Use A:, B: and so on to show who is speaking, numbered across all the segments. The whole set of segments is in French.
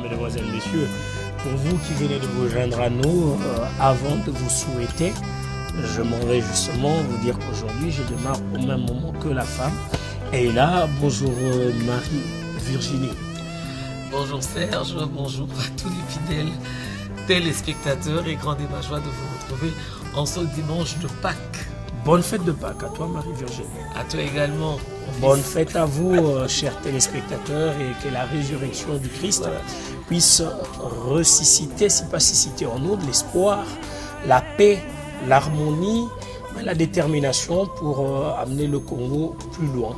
A: mesdemoiselles, messieurs, pour vous qui venez de vous joindre à nous, avant de vous souhaiter, je m'en vais justement vous dire qu'aujourd'hui, je démarre au même moment que la femme. Et là, bonjour Marie-Virginie.
B: Bonjour Serge, bonjour à tous les fidèles téléspectateurs et grande est ma joie de vous retrouver en ce dimanche de Pâques.
A: Bonne fête de Pâques à toi Marie-Virginie.
B: À toi également.
A: Bonne fête à vous, chers téléspectateurs, et que la résurrection du Christ puisse ressusciter, si pas susciter en nous, de l'espoir, la paix, l'harmonie, la détermination pour amener le Congo plus loin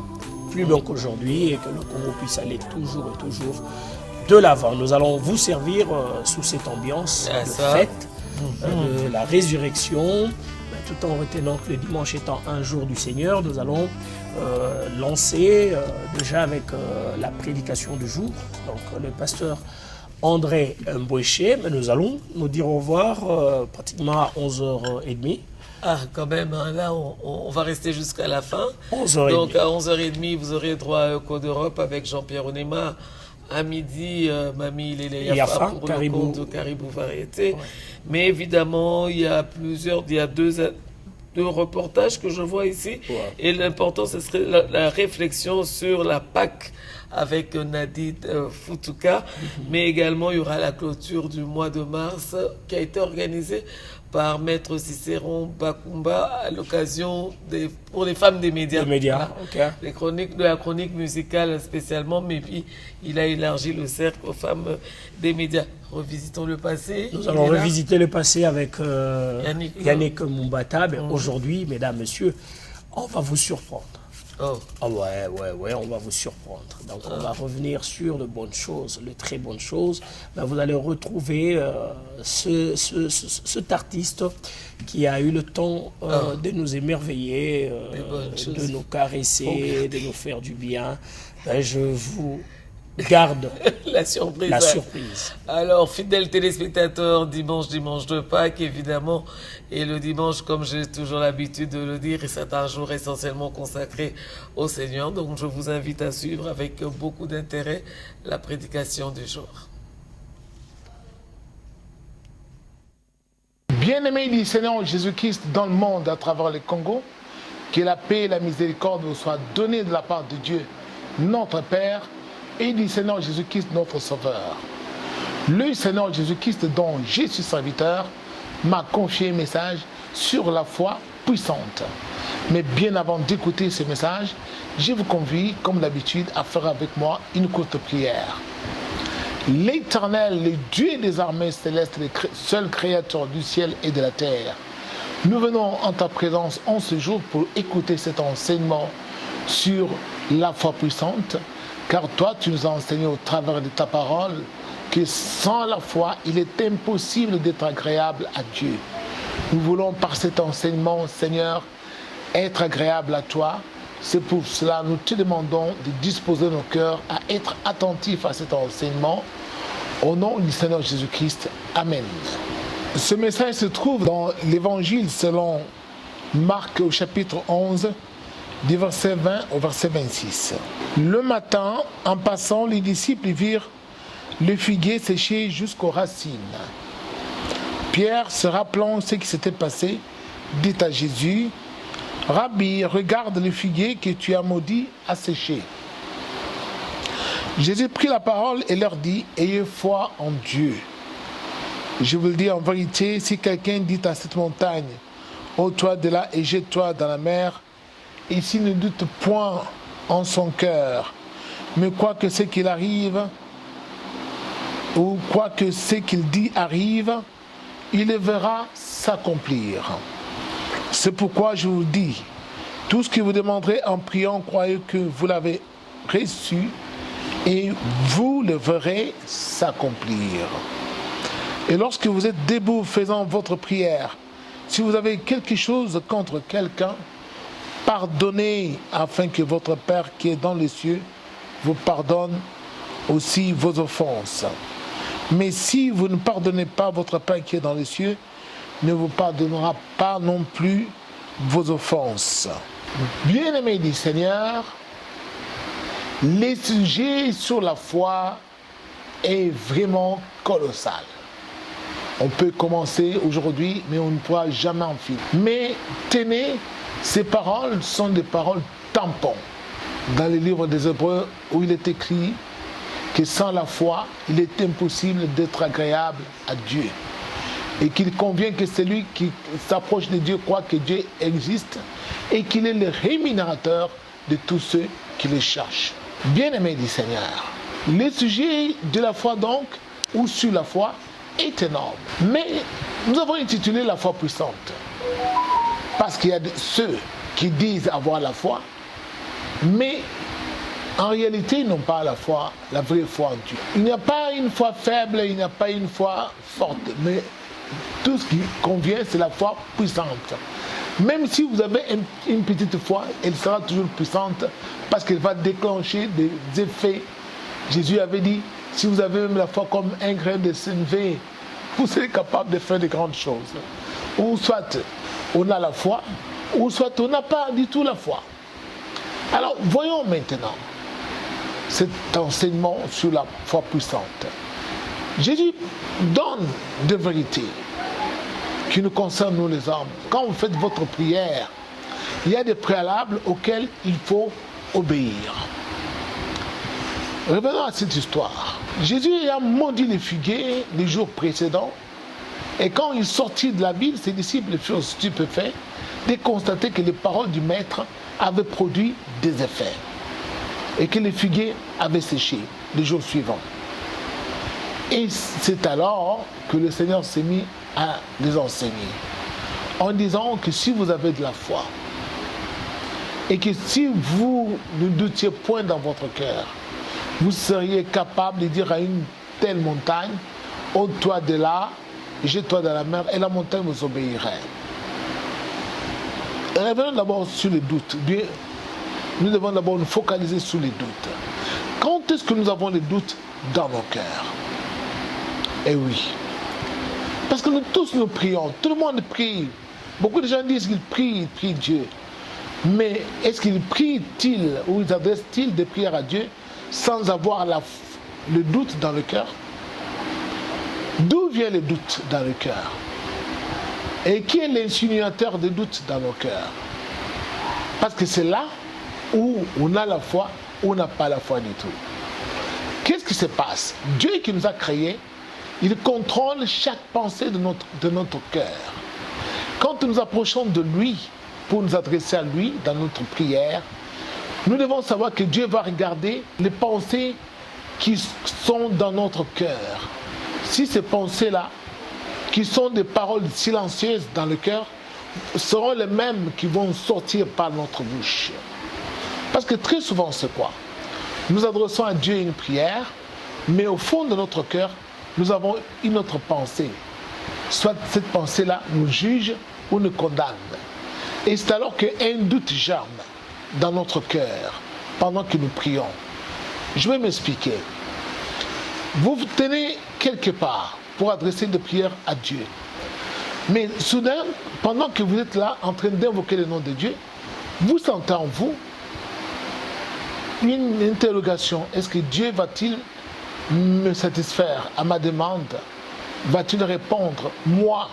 A: qu'aujourd'hui, et que le Congo puisse aller toujours et toujours de l'avant. Nous allons vous servir sous cette ambiance de fête, de la résurrection, tout en retenant que le dimanche étant un jour du Seigneur. Nous allons lancer déjà avec la prédication du jour. Donc le pasteur André Mbouéché, mais nous allons nous dire au revoir pratiquement à 11h30.
B: Ah, quand même, hein, là, on va rester jusqu'à la fin.
A: 11h30.
B: Donc, à 11h30, vous aurez droit à Eco d'Europe avec Jean-Pierre Onema. À midi, Mamie Lélé Yafa pour le compte de Caribou Variété. Ouais. Mais évidemment, il y a deux reportages que je vois ici. Ouais. Et l'important, ce serait la réflexion sur la Pâques avec Nadine Futuka. Mais également, il y aura la clôture du mois de mars qui a été organisée par Maître Cicéron Bakumba à l'occasion pour les femmes des médias.
A: Les médias,
B: voilà. Les chroniques, de la chronique musicale spécialement, mais puis il a élargi le cercle aux femmes des médias. Revisitons le passé.
A: Nous allons revisiter le passé avec Yannick Mumbata. Aujourd'hui, mesdames, messieurs, on va vous surprendre. Ouais, on va vous surprendre. Donc on va revenir sur de bonnes choses, les très bonnes choses. Vous allez retrouver cet artiste qui a eu le temps de nous émerveiller, de nous caresser, de nous faire du bien. Je vous garde
B: la surprise. Alors, fidèles téléspectateurs, dimanche de Pâques, évidemment. Et le dimanche, comme j'ai toujours l'habitude de le dire, c'est un jour essentiellement consacré au Seigneur. Donc, je vous invite à suivre avec beaucoup d'intérêt la prédication du jour.
C: Bien-aimés du Seigneur Jésus-Christ dans le monde à travers le Congo, que la paix et la miséricorde vous soient données de la part de Dieu, notre Père, et du Seigneur Jésus-Christ, notre Sauveur. Le Seigneur Jésus-Christ, dont je suis serviteur, m'a confié un message sur la foi puissante. Mais bien avant d'écouter ce message, je vous convie, comme d'habitude, à faire avec moi une courte prière. L'Éternel, le Dieu des armées célestes, le seul créateur du ciel et de la terre, nous venons en ta présence en ce jour pour écouter cet enseignement sur la foi puissante. Car toi, tu nous as enseigné au travers de ta parole que sans la foi, il est impossible d'être agréable à Dieu. Nous voulons par cet enseignement, Seigneur, être agréable à toi. C'est pour cela que nous te demandons de disposer nos cœurs à être attentifs à cet enseignement. Au nom du Seigneur Jésus-Christ. Amen. Ce message se trouve dans l'Évangile selon Marc au chapitre 11, du verset 20 au verset 26. Le matin, en passant, les disciples virent le figuier séché jusqu'aux racines. Pierre, se rappelant ce qui s'était passé, dit à Jésus, « Rabbi, regarde le figuier que tu as maudit à sécher. » Jésus prit la parole et leur dit, « Ayez foi en Dieu. Je vous le dis en vérité, si quelqu'un dit à cette montagne, « Ôte-toi de là et jette-toi dans la mer », et s'il ne doute point en son cœur, mais quoi que ce qu'il arrive, ou quoi que ce qu'il dit arrive, il le verra s'accomplir. C'est pourquoi je vous dis, tout ce que vous demanderez en priant, croyez que vous l'avez reçu, et vous le verrez s'accomplir. Et lorsque vous êtes debout faisant votre prière, si vous avez quelque chose contre quelqu'un, pardonnez afin que votre Père qui est dans les cieux vous pardonne aussi vos offenses. Mais si vous ne pardonnez pas, votre Père qui est dans les cieux ne vous pardonnera pas non plus vos offenses. Bien-aimés du Seigneur, les sujets sur la foi est vraiment colossal. On peut commencer aujourd'hui, mais on ne pourra jamais en finir. Mais tenez, ces paroles sont des paroles tampons. Dans le livre des Hébreux, où il est écrit que sans la foi, il est impossible d'être agréable à Dieu. Et qu'il convient que celui qui s'approche de Dieu croit que Dieu existe et qu'il est le rémunérateur de tous ceux qui le cherchent. Bien-aimés du Seigneur, le sujet de la foi donc, ou sur la foi, est énorme. Mais nous avons intitulé la foi puissante. Parce qu'il y a ceux qui disent avoir la foi, mais en réalité, ils n'ont pas la foi, la vraie foi en Dieu. Il n'y a pas une foi faible, il n'y a pas une foi forte, mais tout ce qui convient, c'est la foi puissante. Même si vous avez une petite foi, elle sera toujours puissante parce qu'elle va déclencher des effets. Jésus avait dit, si vous avez même la foi comme un grain de sénévé, vous serez capable de faire de grandes choses. Ou soit on a la foi, ou soit on n'a pas du tout la foi. Alors, voyons maintenant cet enseignement sur la foi puissante. Jésus donne des vérités qui nous concernent, nous les hommes. Quand vous faites votre prière, il y a des préalables auxquels il faut obéir. Revenons à cette histoire. Jésus a maudit les figuiers les jours précédents, et quand il sortit de la ville, ses disciples furent stupéfaits de constater que les paroles du Maître avaient produit des effets, et que les figuiers avaient séché les jours suivants. Et c'est alors que le Seigneur s'est mis à les enseigner, en disant que si vous avez de la foi, et que si vous ne doutiez point dans votre cœur, vous seriez capable de dire à une telle montagne, ôte-toi de là, jette-toi dans la mer, et la montagne vous obéirait. Revenons d'abord sur les doutes. Nous devons d'abord nous focaliser sur les doutes. Quand est-ce que nous avons les doutes dans nos cœurs? Eh oui. Parce que nous tous nous prions. Tout le monde prie. Beaucoup de gens disent qu'ils prient Dieu. Mais est-ce qu'ils prient-ils ou ils adressent-ils des prières à Dieu sans avoir le doute dans le cœur? D'où vient le doute dans le cœur? Et qui est l'insinuateur des doutes dans nos cœurs? Parce que c'est là où on a la foi, ou on n'a pas la foi du tout. Qu'est-ce qui se passe? Dieu qui nous a créés, il contrôle chaque pensée de notre cœur. Quand nous nous approchons de lui pour nous adresser à lui dans notre prière, nous devons savoir que Dieu va regarder les pensées qui sont dans notre cœur. Si ces pensées-là, qui sont des paroles silencieuses dans le cœur, seront les mêmes qui vont sortir par notre bouche. Parce que très souvent, c'est quoi? Nous adressons à Dieu une prière, mais au fond de notre cœur, nous avons une autre pensée. Soit cette pensée-là nous juge ou nous condamne. Et c'est alors qu'un doute germe dans notre cœur pendant que nous prions. Je vais m'expliquer. Vous vous tenez quelque part pour adresser des prières à Dieu. Mais soudain, pendant que vous êtes là en train d'invoquer le nom de Dieu, vous sentez en vous une interrogation. Est-ce que Dieu va-t-il me satisfaire à ma demande? Va-t-il répondre? Moi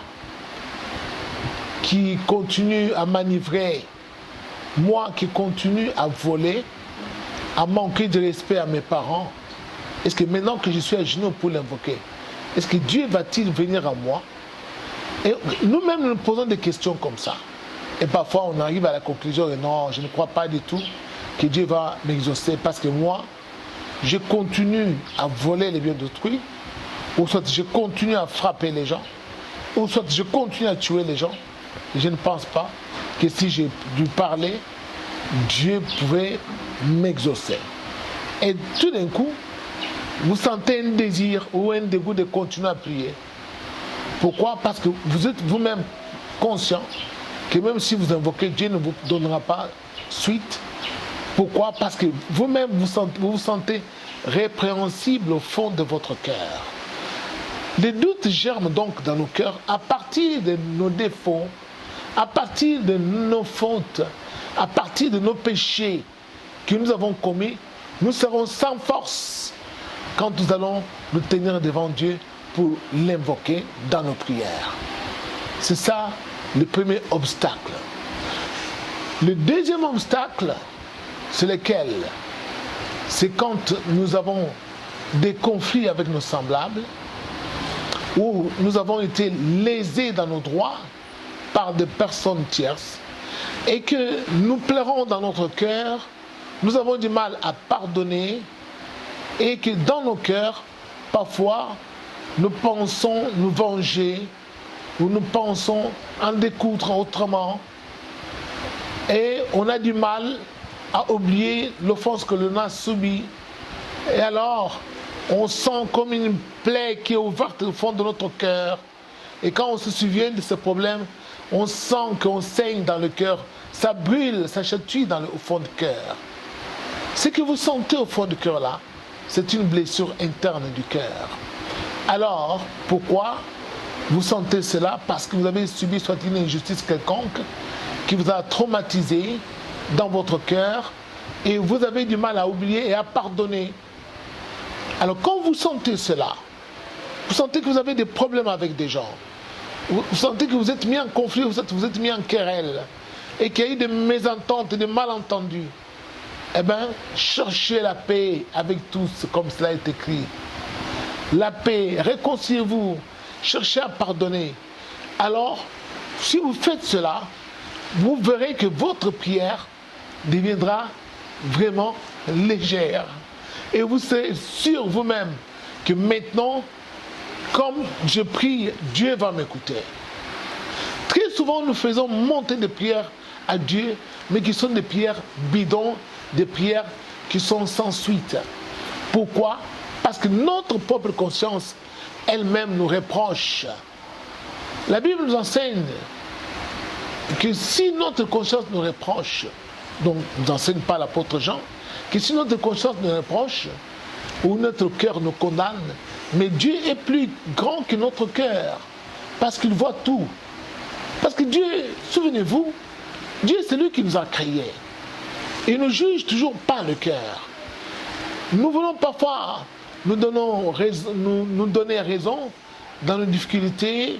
C: qui continue à m'enivrer, moi qui continue à voler, à manquer de respect à mes parents, est-ce que maintenant que je suis à genoux pour l'invoquer, est-ce que Dieu va-t-il venir à moi? Et nous-mêmes, nous posons des questions comme ça. Et parfois, on arrive à la conclusion, non, je ne crois pas du tout que Dieu va m'exaucer parce que moi, je continue à voler les biens d'autrui, ou soit je continue à frapper les gens, ou soit je continue à tuer les gens. Je ne pense pas que si j'ai dû parler, Dieu pouvait m'exaucer. Et tout d'un coup, vous sentez un désir ou un dégoût de continuer à prier. Pourquoi? Parce que vous êtes vous-même conscient que même si vous invoquez, Dieu ne vous donnera pas suite. Pourquoi? Parce que vous-même vous vous sentez répréhensible au fond de votre cœur. Les doutes germent donc dans nos cœurs à partir de nos défauts, à partir de nos fautes, à partir de nos péchés que nous avons commis. Nous serons sans force quand nous allons nous tenir devant Dieu pour l'invoquer dans nos prières. C'est ça le premier obstacle. Le deuxième obstacle, c'est lequel? C'est quand nous avons des conflits avec nos semblables, où nous avons été lésés dans nos droits par des personnes tierces, et que nous pleurons dans notre cœur, nous avons du mal à pardonner, et que dans nos cœurs, parfois, nous pensons nous venger, ou nous pensons en découdre autrement, et on a du mal à oublier l'offense que l'on a subie. Et alors, on sent comme une plaie qui est ouverte au fond de notre cœur. Et quand on se souvient de ce problème, on sent qu'on saigne dans le cœur. Ça brûle, ça chatouille au fond du cœur. Ce que vous sentez au fond du cœur là, c'est une blessure interne du cœur. Alors, pourquoi vous sentez cela? Parce que vous avez subi soit une injustice quelconque qui vous a traumatisé dans votre cœur et vous avez du mal à oublier et à pardonner. Alors quand vous sentez cela, vous sentez que vous avez des problèmes avec des gens, vous sentez que vous êtes mis en conflit, vous êtes mis en querelle et qu'il y a eu des mésententes, des malentendus, eh bien, cherchez la paix avec tous, comme cela est écrit. La paix, réconciliez-vous, cherchez à pardonner. Alors, si vous faites cela, vous verrez que votre prière deviendra vraiment légère. Et vous serez sûr vous-même que maintenant, comme je prie, Dieu va m'écouter. Très souvent, nous faisons monter des prières à Dieu, mais qui sont des prières bidons, des prières qui sont sans suite. Pourquoi? Parce que notre propre conscience elle-même nous reproche. La Bible nous enseigne que si notre conscience nous reproche, donc nous enseigne pas l'apôtre Jean, que si notre conscience nous reproche, ou notre cœur nous condamne, mais Dieu est plus grand que notre cœur, parce qu'il voit tout. Parce que Dieu, souvenez-vous, Dieu c'est lui qui nous a créés. Il ne juge toujours pas le cœur. Nous voulons parfois nous donner raison dans nos difficultés,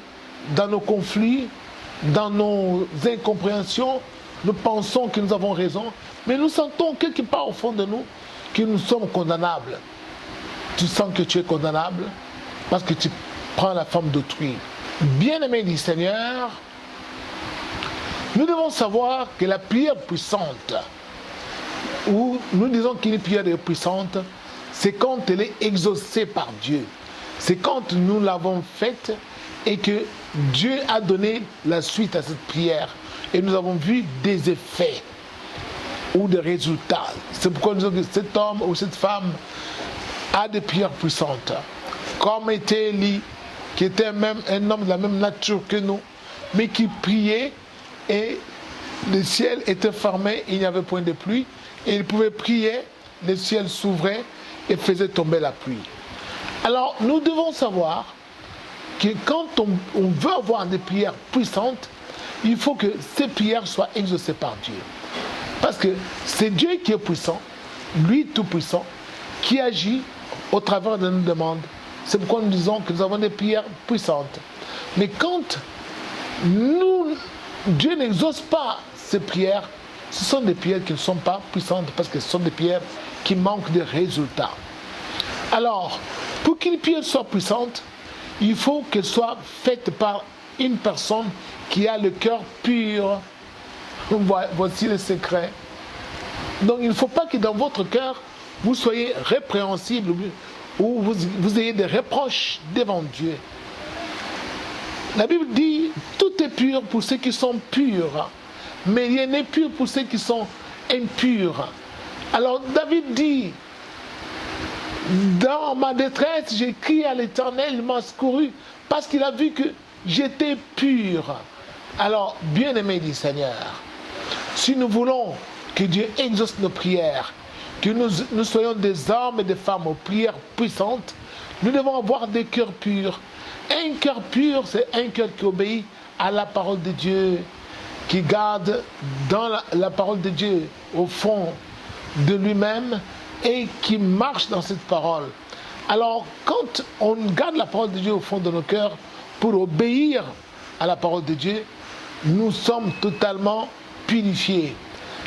C: dans nos conflits, dans nos incompréhensions. Nous pensons que nous avons raison, mais nous sentons quelque part au fond de nous que nous sommes condamnables. Tu sens que tu es condamnable parce que tu prends la forme d'autrui. Bien-aimés du Seigneur, nous devons savoir que la prière puissante, ou nous disons qu'une prière est puissante, c'est quand elle est exaucée par Dieu. C'est quand nous l'avons faite et que Dieu a donné la suite à cette prière. Et nous avons vu des effets ou des résultats. C'est pourquoi nous disons que cet homme ou cette femme a des prières puissantes. Comme était Élie, qui était même un homme de la même nature que nous, mais qui priait et le ciel était fermé, il n'y avait point de pluie. Et il pouvait prier, le ciel s'ouvrait et faisait tomber la pluie. Alors nous devons savoir que quand on veut avoir des prières puissantes, il faut que ces prières soient exaucées par Dieu. Parce que c'est Dieu qui est puissant, lui tout puissant, qui agit au travers de nos demandes. C'est pourquoi nous disons que nous avons des prières puissantes. Mais quand Dieu n'exauce pas ces prières, ce sont des prières qui ne sont pas puissantes parce que ce sont des prières qui manquent de résultats. Alors, pour qu'une prière soit puissante, il faut qu'elle soit faite par une personne qui a le cœur pur. Voici le secret. Donc il ne faut pas que dans votre cœur, vous soyez répréhensible ou vous ayez des reproches devant Dieu. La Bible dit, tout est pur pour ceux qui sont purs, mais rien n'est pur pour ceux qui sont impurs. Alors David dit, dans ma détresse, j'ai crié à l'Éternel, il m'a secouru, parce qu'il a vu que j'étais pur. Alors, bien-aimés du Seigneur, si nous voulons que Dieu exauce nos prières, que nous soyons des hommes et des femmes aux prières puissantes, nous devons avoir des cœurs purs. Un cœur pur, c'est un cœur qui obéit à la parole de Dieu, qui garde dans la parole de Dieu au fond de lui-même et qui marche dans cette parole. Alors, quand on garde la parole de Dieu au fond de nos cœurs pour obéir à la parole de Dieu, nous sommes totalement purifiés.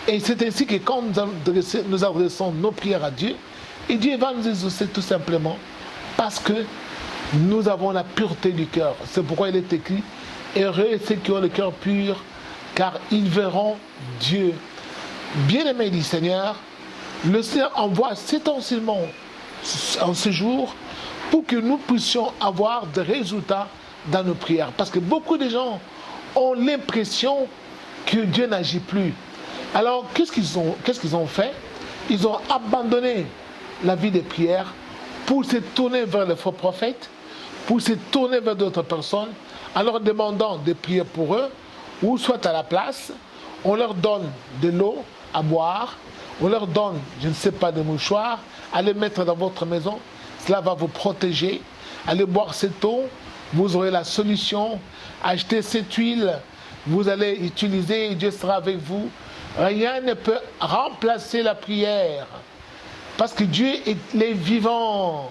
C: Et c'est ainsi que quand nous adressons nos prières à Dieu, et Dieu va nous exaucer tout simplement parce que nous avons la pureté du cœur. C'est pourquoi il est écrit « Heureux ceux qui ont le cœur pur, car ils verront Dieu ». Bien-aimés du Seigneur, le Seigneur envoie cet enseignement en ce jour pour que nous puissions avoir des résultats dans nos prières. Parce que beaucoup de gens ont l'impression que Dieu n'agit plus. Alors, qu'est-ce qu'ils ont fait? Ils ont abandonné la vie de prière pour se tourner vers les faux prophètes, pour se tourner vers d'autres personnes, en leur demandant de prier pour eux, ou soit à la place, on leur donne de l'eau à boire, on leur donne, je ne sais pas, des mouchoirs, allez mettre dans votre maison, cela va vous protéger, allez boire cette eau, vous aurez la solution, achetez cette huile, vous allez utiliser et Dieu sera avec vous. Rien ne peut remplacer la prière. Parce que Dieu est vivant.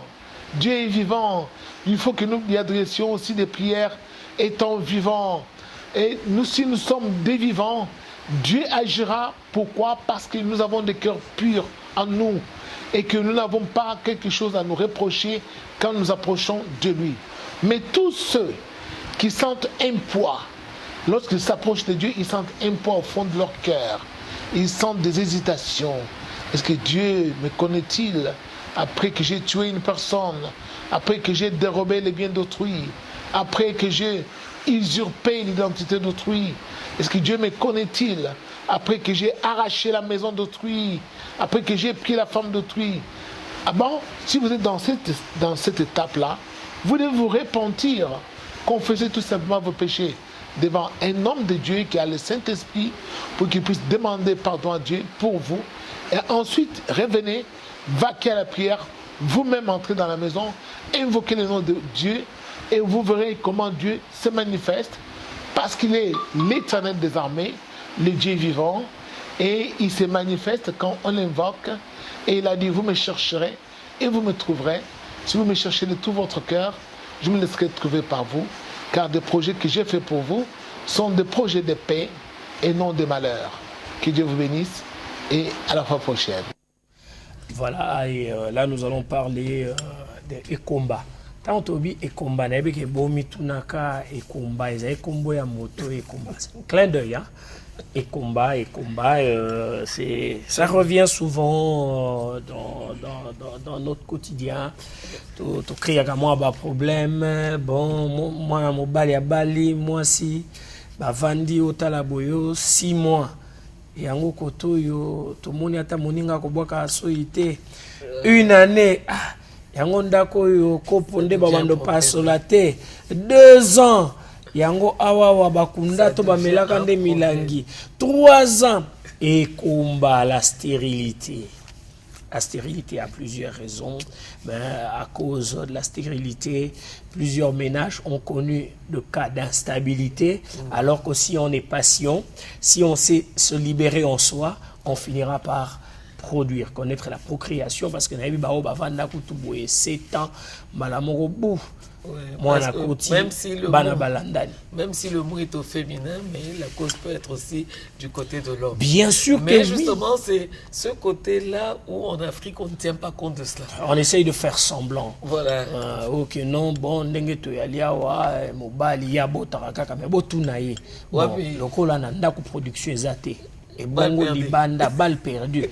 C: Dieu est vivant. Il faut que nous y adressions aussi des prières étant vivants. Et nous, si nous sommes des vivants, Dieu agira. Pourquoi? Parce que nous avons des cœurs purs en nous. Et que nous n'avons pas quelque chose à nous reprocher quand nous approchons de lui. Mais tous ceux qui sentent un poids, lorsqu'ils s'approchent de Dieu, ils sentent un poids au fond de leur cœur. Ils sentent des hésitations. Est-ce que Dieu me connaît-il après que j'ai tué une personne, après que j'ai dérobé les biens d'autrui, après que j'ai usurpé l'identité d'autrui? Est-ce que Dieu me connaît-il après que j'ai arraché la maison d'autrui, après que j'ai pris la femme d'autrui? Ah bon, si vous êtes dans cette étape-là, vous devez vous repentir, confesser tout simplement vos péchés devant un homme de Dieu qui a le Saint-Esprit pour qu'il puisse demander pardon à Dieu pour vous. Et ensuite, revenez, vaquez à la prière, vous-même entrez dans la maison, invoquez le nom de Dieu et vous verrez comment Dieu se manifeste parce qu'il est l'Éternel des armées, le Dieu vivant, et il se manifeste quand on l'invoque. Et il a dit, vous me chercherez et vous me trouverez. Si vous me cherchez de tout votre cœur, je me laisserai trouver par vous. Car des projets que j'ai faits pour vous sont des projets de paix et non de malheur. Que Dieu vous bénisse et à la fois prochaine.
A: Voilà, et là nous allons parler des combats. Tant tobi et combat, n'ayez que bomi tunaka et combat, ils avaient combo ya moto et combat. Clin d'œil, hein. Et combat, ça revient souvent dans notre quotidien. Tu crées un problème. Bon, moi, mon bali à Bali, moi si, bah vandi au talaboyo 6 mois. Et en koto yo, tout le monde a moninga koboka soité 1 année. Yango ndako yo koponde babando pasolate 2 ans. Yango awa bakunda to bamelaka nde milangi 3 ans et combat la stérilité. La stérilité a plusieurs raisons. Mais à cause de la stérilité, plusieurs ménages ont connu le cas d'instabilité, alors que si on est patient, si on sait se libérer en soi, on finira par produire, connaître la procréation, parce que nous 7 ans,
B: même si le mot est au féminin, mais la cause peut être aussi du côté de l'homme.
A: Bien sûr que
B: mais justement, c'est ce côté-là où en Afrique, on ne tient pas compte de cela.
A: On essaye de faire semblant.
B: Voilà.
A: Ok, non, bon, ndenge to yaliawa, mobali ya botaraka, mais botunaye. Bon, lokola nanda ku production ezate. Et bongo libanda, balle perdue.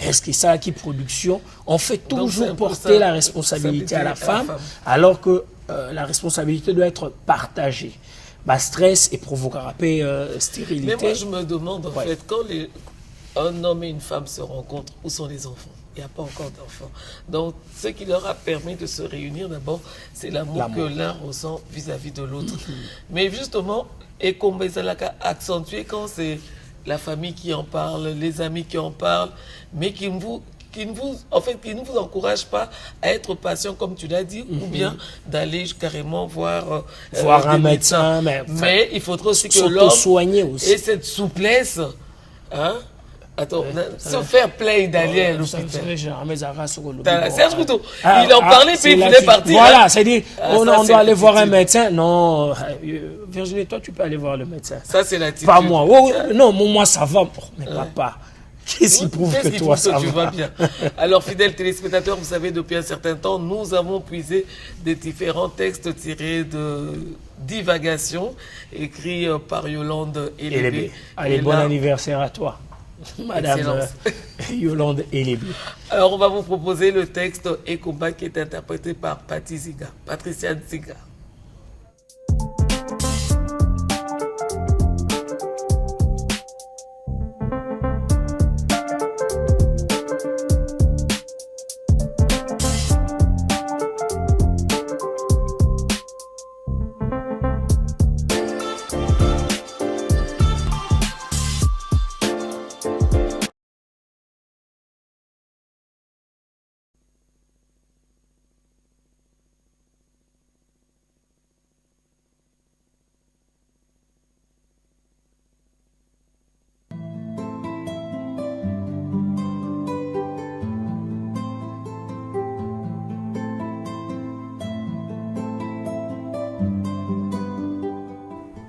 A: Est-ce que ça qui production? On fait toujours porter la responsabilité à la femme, alors que la responsabilité doit être partagée. Bah, stress et provoquera stérilité.
B: Mais moi, je me demande, en fait, quand un homme et une femme se rencontrent, où sont les enfants? Il n'y a pas encore d'enfants. Donc, ce qui leur a permis de se réunir, d'abord, c'est l'amour que l'un ressent vis-à-vis de l'autre. Mais justement, et comme ça accentué quand c'est la famille qui en parle, les amis qui en parlent, mais qui ne vous encourage pas à être patient, comme tu l'as dit, ou bien d'aller carrément voir
A: un médecin.
B: Mais il faudrait aussi que l'homme ait cette souplesse, hein, Attends, ce fair play Daniel.
A: Serge
B: Couteau, il en parlait puis il voulait partir.
A: Voilà, c'est-à-dire, on doit aller voir un médecin. Non, Virginie, toi, tu peux aller voir le médecin.
B: Ça, c'est l'attitude.
A: Pas moi. Non, moi, ça va. Mais papa, qu'est-ce qui prouve que toi, ça
B: tu
A: va
B: vas bien? Alors, fidèles téléspectateurs, vous savez, depuis un certain temps, nous avons puisé des différents textes tirés de divagations écrits par Yolande Elébé.
A: Allez, bon anniversaire à toi, Madame Yolande Elébé.
B: Alors, on va vous proposer le texte Et combat qui est interprété par Patricia Ziga.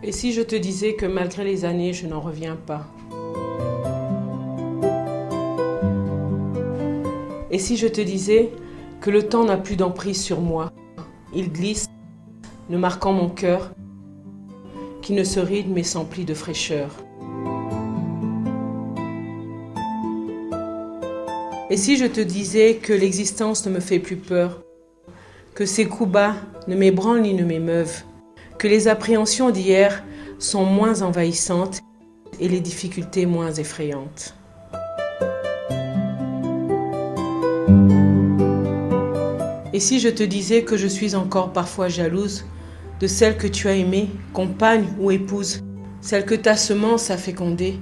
D: Et si je te disais que malgré les années, je n'en reviens pas? Et si je te disais que le temps n'a plus d'emprise sur moi, il glisse, ne marquant mon cœur, qui ne se ride mais s'emplit de fraîcheur. Et si je te disais que l'existence ne me fait plus peur, que ces coups bas ne m'ébranlent ni ne m'émeuvent, que les appréhensions d'hier sont moins envahissantes et les difficultés moins effrayantes. Et si je te disais que je suis encore parfois jalouse de celle que tu as aimée, compagne ou épouse, celle que ta semence a fécondée,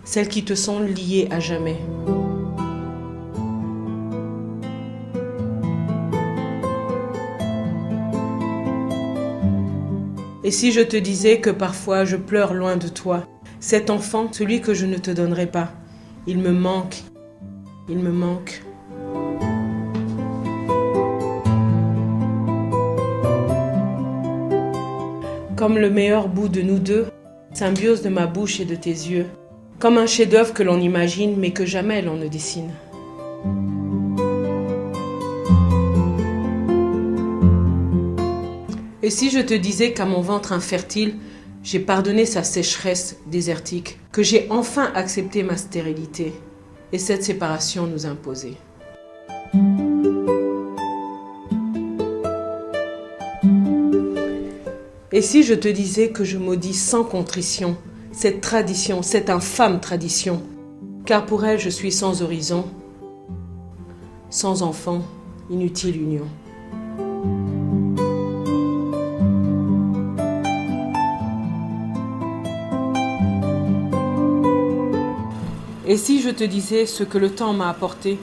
D: celles qui te sont liées à jamais. Et si je te disais que parfois je pleure loin de toi, cet enfant, celui que je ne te donnerai pas, il me manque, il me manque. Comme le meilleur bout de nous deux, symbiose de ma bouche et de tes yeux, comme un chef-d'œuvre que l'on imagine mais que jamais l'on ne dessine. Et si je te disais qu'à mon ventre infertile, j'ai pardonné sa sécheresse désertique, que j'ai enfin accepté ma stérilité, et cette séparation nous imposait. Et si je te disais que je maudis sans contrition cette tradition, cette infâme tradition, car pour elle je suis sans horizon, sans enfant, inutile union. Et si je te disais ce que le temps m'a apporté,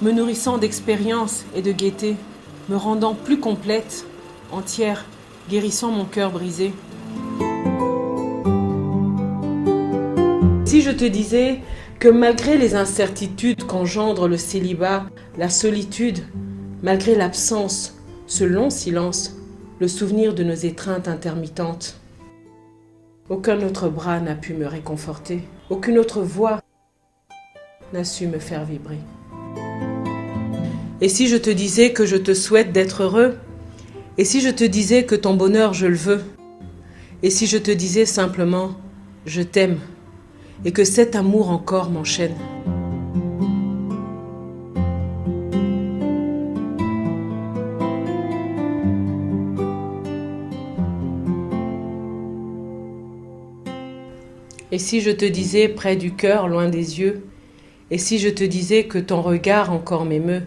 D: me nourrissant d'expérience et de gaieté, me rendant plus complète, entière, guérissant mon cœur brisé. Si je te disais que malgré les incertitudes qu'engendre le célibat, la solitude, malgré l'absence, ce long silence, le souvenir de nos étreintes intermittentes, aucun autre bras n'a pu me réconforter, aucune autre voix n'a su me faire vibrer. Et si je te disais que je te souhaite d'être heureux? Et si je te disais que ton bonheur je le veux? Et si je te disais simplement je t'aime et que cet amour encore m'enchaîne? Et si je te disais près du cœur, loin des yeux? Et si je te disais que ton regard encore m'émeut?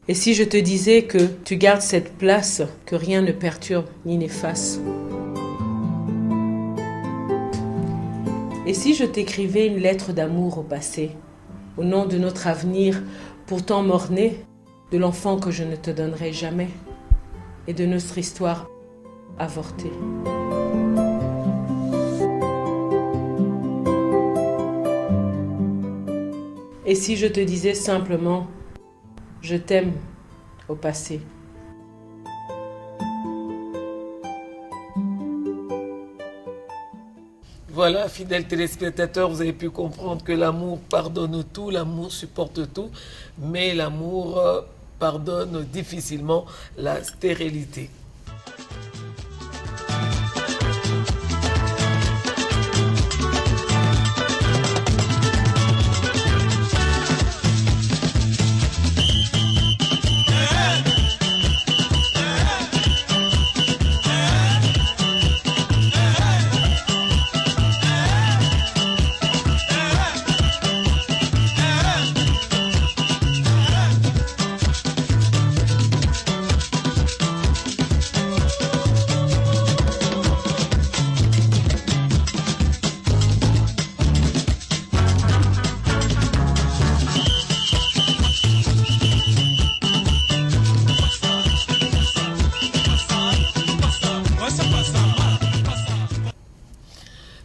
D: Et si je te disais que tu gardes cette place que rien ne perturbe ni n'efface? Et si je t'écrivais une lettre d'amour au passé, au nom de notre avenir pourtant mort-né, de l'enfant que je ne te donnerai jamais et de notre histoire avortée? Et si je te disais simplement, je t'aime au passé?
B: Voilà, fidèles téléspectateurs, vous avez pu comprendre que l'amour pardonne tout, l'amour supporte tout, mais l'amour pardonne difficilement la stérilité.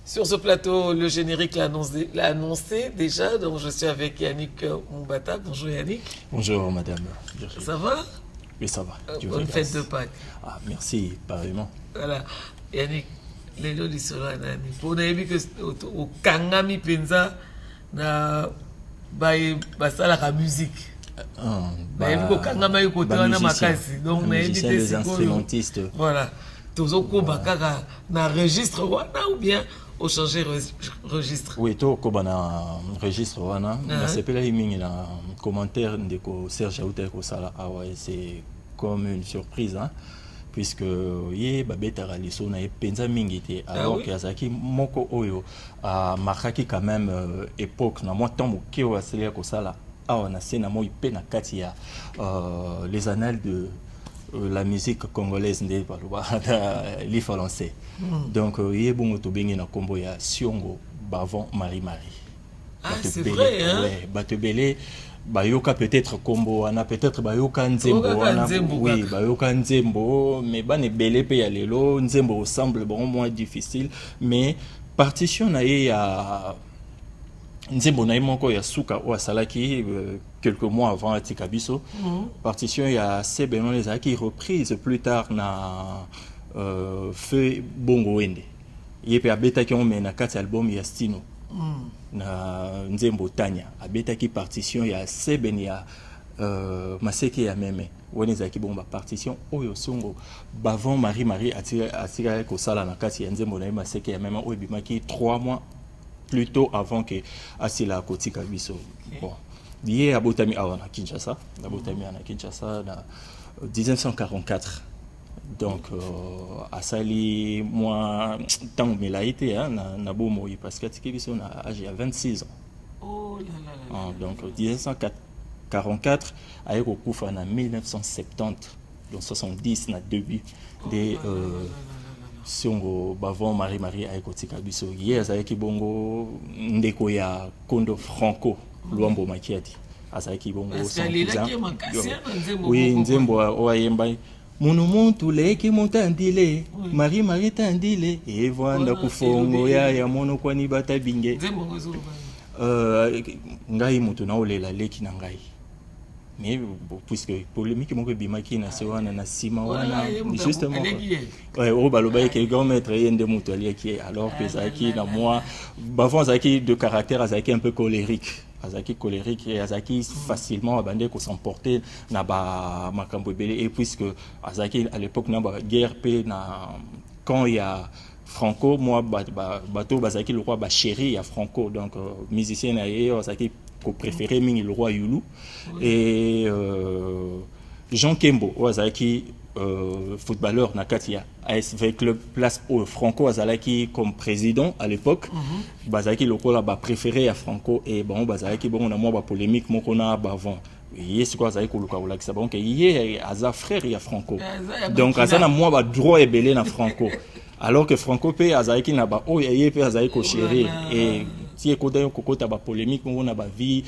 B: Sur ce plateau, le générique l'a annoncé déjà, donc je suis avec Yannick Moumbata. Bonjour Yannick.
E: Bonjour madame.
B: Ça va?
E: Oui, ça va.
B: Bonne fête de Pâques.
E: Ah, merci, pareillement.
B: Voilà. Yannick, lelo lisolo nani. Pour nayebi que au kangami penza na basala la musique. Nayebi ko kangama yo kote wana makasi. Donc nayebi te
E: les instrumentistes.
B: Voilà. Tozo ko bakaka na registre wana ou bien au changer registre.
E: Oui, to ko bana registre wana. Na sepela himingi na commentaire ndeko Serge Aouter ko sala awa, c'est comme une surprise hein. Puisque ye babetara liso na penza mingi te alors que azaki moko oyo marquaki quand même époque na moi temps moke o aseli ko sala awa na scène mo ipe na kati ya les annales de la musique congolaise nde baloba lifa lancé. Donc ye bongo to bengi na kombo ya Siongo Bavon Marie-Marie.
B: Ah c'est vrai hein.
E: Ouais, batebele bayoka peut-être kombo wana peut-être bayoka nzembo wana oui bayoka nzembo mais bane belé pe ya lelo nzembo semble bon moins difficile mais partition na ye ya nzembo na moko ya suka o asalaki quelques mois avant atika biso partition ya Sebenon les aki reprise plus tard na feu bongo wende yepe abeta ki on mena 4 album ya Stino na nzembo Tanya abetaki partition ya Seben ya Maseke ya meme woni zaki bomba partition oyo songo Bavon Marie-Marie atira ko sala na kati ya nzembo na Maseke ya meme oyo bimaki 3 mois plus tôt avant que Asila Kotika biso. Bon, lié à Botami à Kinshasa, à Botami à Kinshasa en 1944. Donc à Sali moi tant mais là été hein na bomo parce que biso na âge à 26 ans.
B: Oh là là là.
E: Donc 1944 avec au Koufa en 1970 donc 70 na début des Siongo Bavon Marie-Marie aikotika biso ye azaki bongo ndeko ya Kondo Franco Luambo Makiati azaki bongo oui nzembo oyemba Munu muntu leki mutandile Marie-Marie tandile evanda kufongo ya mono kwani bata binge ngai mutu na olela leki na ngai. Mais puisque polémique mon bimaki na sewana na sima wana justement ouais au baloba que grand maître yende mutuali qui alors que Zaki na moi bavon Zaki de caractère Azaki un peu colérique et Azaki facilement abandé ko s'emporter na ba makambo belé et puisque Azaki à l'époque na ba guerre pe na quand il y a Franco moi bateau Bazaki le roi ba chéri à Franco donc musicien na Azaki préféré mingi le roi Yulu et Jean Kembo Azaki footballeur na Katia ASV Club Place au Franco Azalaki comme président à l'époque Bazaki le roi ba préféré à Franco et bon Bazaki bon na moi ba polémique mon qu'on a avant yes quoi Azaki ko luka ça bon que yé aza frère ya Franco donc azana moi ba droit et belé na Franco alors que Franco pe Azaki na ba o yé pe Azaki ko chéri et si écoute un coco tabac polémique on a ba vie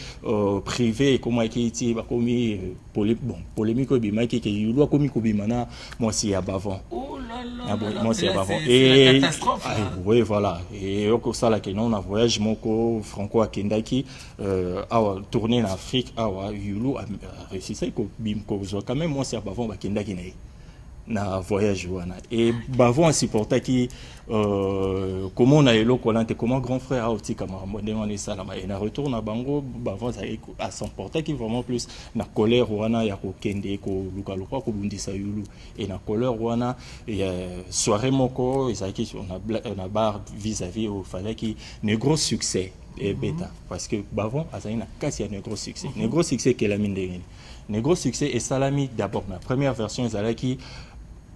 E: privée comment qui ba commis polémique au bima qui doit commis ko bimana moi si ya bavon moi c'est bavon et oui voilà et au ça là que non on a voyage moko franco akendaki awa tourner en Afrique awa yulu a réussi ça ko bim ko zo quand même moi c'est bavon bakendaki na voyage wana et bavon supporta qui comment on a eloko lante comment grand frère a aussi comme on est ça là et na retour na bango bavon à s'emporter qui vraiment plus na colère wana ya ko kende ko luka luka ko bundisa yulu et na colère wana et soirée moko ezaki on a bar vis-à-vis au fallait qui ne gros succès et bêta parce que bavon azali na kasi ya ne gros succès ne gros succès que la mine de ne gros succès et salami d'abord la première version ezalaki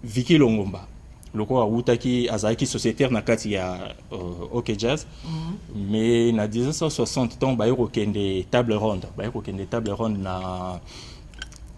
E: Vicky Longomba loko awutaki azaki sociétaire na kati ya OK Jazz mais na 1960 temps ba yoko kende table ronde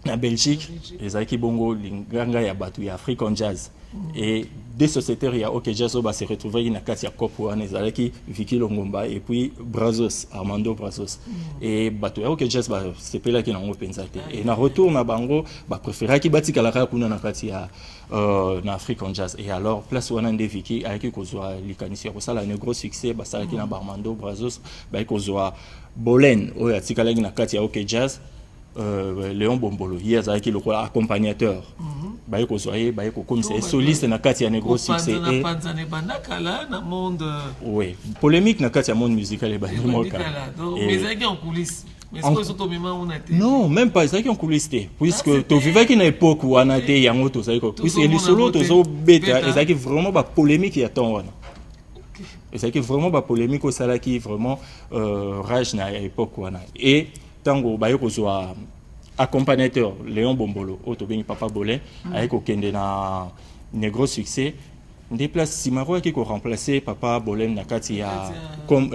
E: na Belgique ezaki bongo linganga ya batu ya African Jazz et des sociétaires ya OK Jazz ba se retrouver na kati ya kopo wana ezalaki Vicky Longomba et puis Brazos Armando Brazos et batu ya OK Jazz ba sepela ki na ngo pensate et na retour na bango ba préféra ki batika la kuna na kati ya na African Jazz et alors place wana nde Vicky avec kozwa likanisi ko sala ne gros succès ba sala ki na Armando Brazos ba kozwa Bolen oya tikala na kati ya OK Jazz Léon Bombolo hier azaki le accompagnateur baye ko soye baye ko comme c'est soliste na kati ya ne gros succès et
B: panzane bandakala na monde
E: oui polémique na kati ya monde musical et baye moka
B: mais ça en coulisses mais c'est surtout on a été
E: non même pas ça qui en coulisses puisque to vivaki na époque où on a été yango to ça puisque les solo to zo beta et ça qui vraiment ba polémique ya ton wana et ça qui vraiment ba polémique au sala qui vraiment rage na époque wana et tango baye ko zo accompagnateur Léon Bombolo autobeni Papa Bolin avec okende na ne gros succès déplace Simaro qui ko remplacer Papa Bolin na kati ya comme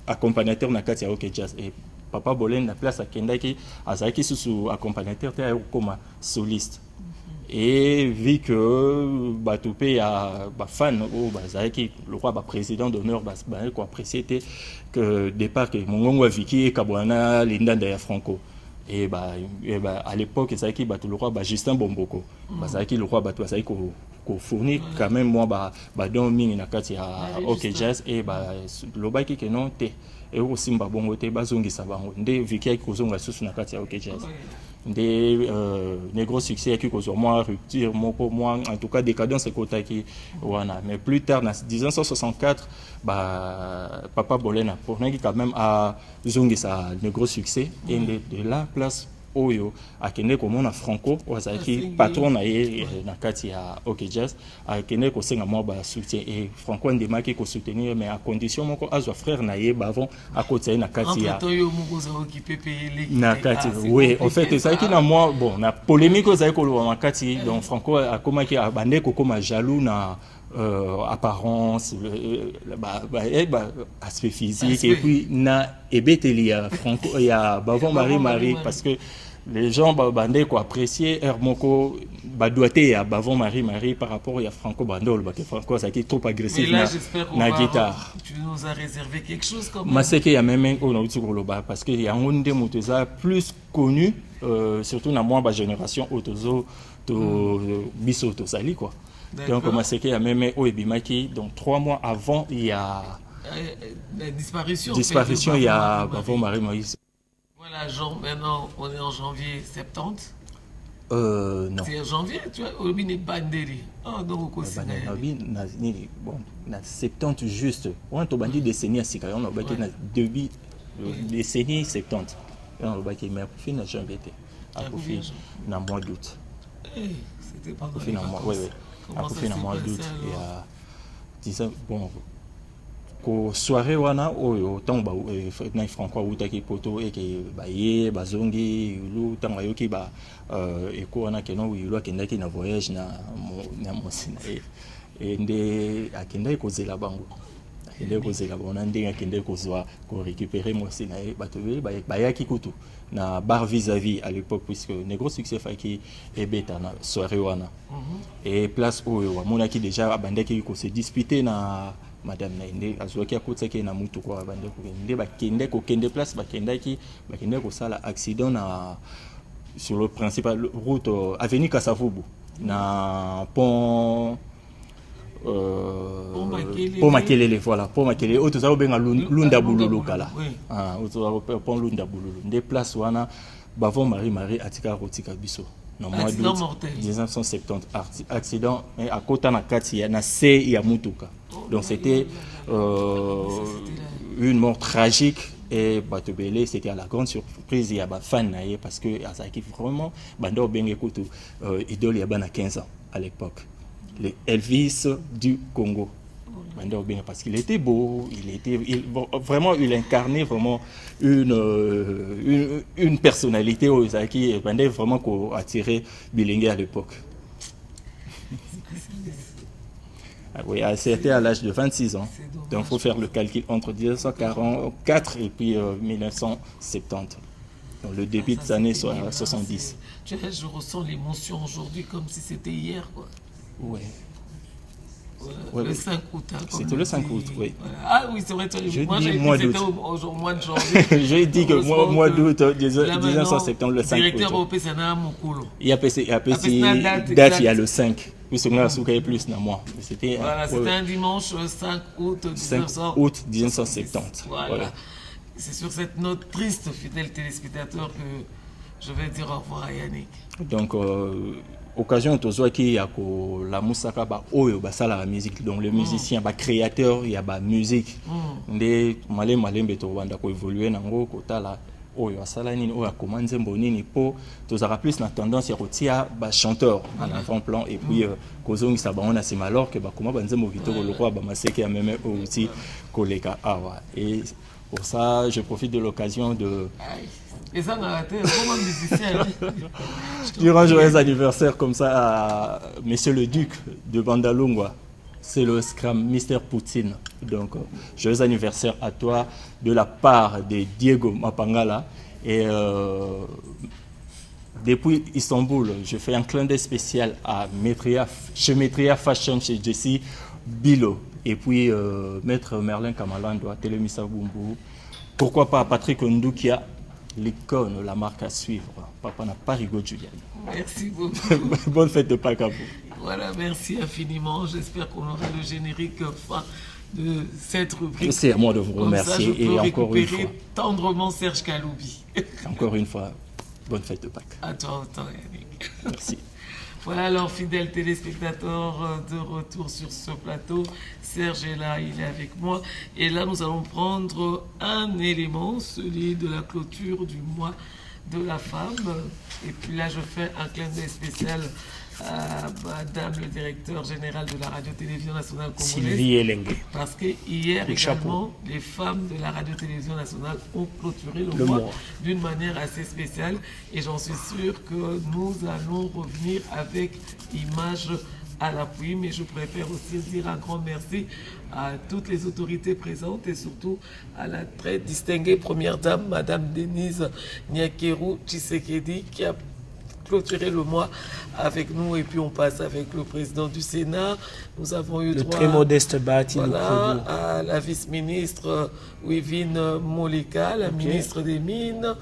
E: accompagnateur na kati ya OK Jazz et Papa Bolin na place akendaki azaki sous accompagnateur te comme soliste et vu que batupé ya ba fan ou bazaki le roi ba président d'honneur ba ko apprécier que départ que Mongongo Vicky et Kabwana Lindanda ya Franco et à l'époque ça qui le roi Justin Bomboko ça qui le roi ça ko fournir quand même moi don ming na kati ya OK Jazz et le baki que non te et aussi mba bongo te bazongisa bango nde Vicky ko zonga susu na kati ya OK Jazz des gros succès qui causent moi rupture moi en tout cas décadence kotaki wana mais plus tard en 1964 Papa Bolena pour qui quand même a zongi ça de gros succès et de la place oyo akende ko mona Franco ozaki patron na ye na kati ya OK Jazz akende ko senga mo ba soutien et Franco ndemaki ko soutenir mais à condition moko azwa frère na ye bavon à côté na kati ya na kati oui en fait ça qui na moi bon na polémique ozaki ko lo makati donc Franco akomaki abande ko koma jaloux na apparence aspect physique et puis na ebeteli ya Franco ya bavon Marie parce que les gens bandé ko apprécier Hermoko badoité ya bavon Marie par rapport à Franco Bandol parce que Franco ça qui est trop agressif na guitare.
B: Tu nous as réservé quelque chose comme
E: moi c'est qu'il y a même on a outil parce que il y a un des moteza plus connu surtout na moi génération autozo to biso to sali quoi. Donc comment c'est qu'il y a même Oebimaki donc 3 mois avant il y a
B: la disparition
E: il y a bavon Marie.
B: Voilà, maintenant on est en janvier 70.
E: Non.
B: C'est en janvier, tu vois, Obi n'est pas nderi. Ah donc aussi.
E: Bon, na 70 juste. On to bandi décennie à Sika, on a bâti na début décennie 70. On a bâti mais fin na janvier été. À fin na mois d'août.
B: C'était pas
E: fin na mois, oui. À fin na mois d'août et à disons bon ko soirée wana oyo tamba na Franco utaki poto et que baye bazongi lu tanga yoki eko wana keno wilu akendaki na voyage na mosina et nde akendaki kozela bango akendaki kozela bango ndenge akendaki kozwa ko récupérer mosina et batobeli bayaki kutu na bar vis-à-vis à l'époque puisque ne gros succès faki ebeta na soirée wana et place oyo amonaki déjà abandaki ko se disputer na madame Nainde azwaki akotaki na mutu kwa bande ko nde bakende ko kende place bakende ko sala accident na sur le principal route avenue Kasavubu na pont pour Makelele, voilà, pour Makelele. Autre ça, on a Lunda Boululu kala. Ah, autre pont Lunda Boululu. Des places où on a Bavon Marie Atika Rotika Bisso. Non, mois d'août 1970, accident mais à côté na kati ya na C ya Mutuka. Donc c'était une mort tragique. Et Batobele, c'était à la grande surprise, il y a des fans parce que Azaki vraiment, Bando Benge Kutu, idole il y a 15 ans à l'époque. Les Elvis du Congo. Bando Benge parce qu'il était beau, vraiment il incarnait vraiment une personnalité au Azaki et Bando vraiment qui attirait Bilingue à l'époque. Oui, c'était à l'âge de 26 ans. Donc il faut faire le calcul entre 1944 et puis 1970. Donc le début des années 70.
B: Tu sais, je ressens l'émotion aujourd'hui comme si c'était hier, quoi.
E: Oui.
B: Ouais, le 5 août. Hein,
E: c'était le 5 août, oui.
B: Voilà. Ah oui, c'est vrai, moi j'ai dit c'était au mois de janvier.
E: J'ai dit que mois d'août 1970, le 5 août.
B: Directeur au PSNA Mokolo.
E: Il y a date, il y a le 5. Plus on a soukaye plus na moi. C'était
B: un dimanche 5 août
E: 1970.
B: Voilà. C'est sur cette note triste, fidèles téléspectateurs, que je vais dire au revoir à Yannick.
E: Donc occasion tozo qui a la musaka ba oyo basala la musique, donc le musicien ba créateur, il y a ba musique ndé malembe to wanda ko évoluer nango kotala oyo asala nini oyo akomanze mbonini po tozaka plus na tendance ya kotia ba chanteur en avant-plan et puis kozongisa bango na sima alors que bakoma banzembo vitoko lokwa ba maseke ya meme aussi koleka awa. Et pour ça je profite de l'occasion de durant joyeux anniversaire comme ça à Monsieur le Duc de Bandalungwa. C'est le Scrum Mr. Poutine. Donc, joyeux anniversaire à toi de la part de Diego Mapangala. Et depuis Istanbul, je fais un clin d'œil spécial à chez Metria Fashion, chez Jessie Bilo. Et puis, Maître Merlin Kamalandou à Télémissa Bumbu. Pourquoi pas Patrick Ondoukia, l'icône, la marque à suivre. Papa n'a pas rigolé, Julian.
B: Merci beaucoup.
E: Bonne fête de Pâques à vous.
B: Voilà, merci infiniment. J'espère qu'on aura le générique fin de cette rubrique.
E: C'est à moi de vous remercier.
B: Comme ça, je peux
E: et encore une fois,
B: tendrement Serge Kaloubi.
E: Encore une fois, bonne fête de Pâques.
B: À toi autant, Yannick.
E: Merci.
B: Voilà, alors, fidèles téléspectateurs, de retour sur ce plateau. Serge est là, il est avec moi. Et là, nous allons prendre un élément, celui de la clôture du mois de la femme. Et puis là, je fais un clin d'œil spécial à Madame le directeur général de la radio-télévision nationale congolaise.
A: Sylvie Elengue.
B: Parce que hier également, les femmes de la radio-télévision nationale ont clôturé le mois d'une manière assez spéciale. Et j'en suis sûr que nous allons revenir avec images à l'appui. Mais je préfère aussi dire un grand merci à toutes les autorités présentes et surtout à la très distinguée première dame, Madame Denise Nyakeru Tshisekedi, qui a clôturer le mois avec nous. Et puis on passe avec le président du Sénat. Nous avons eu droit
A: très modeste
B: à la vice-ministre Wivine Molika, la ministre des Mines,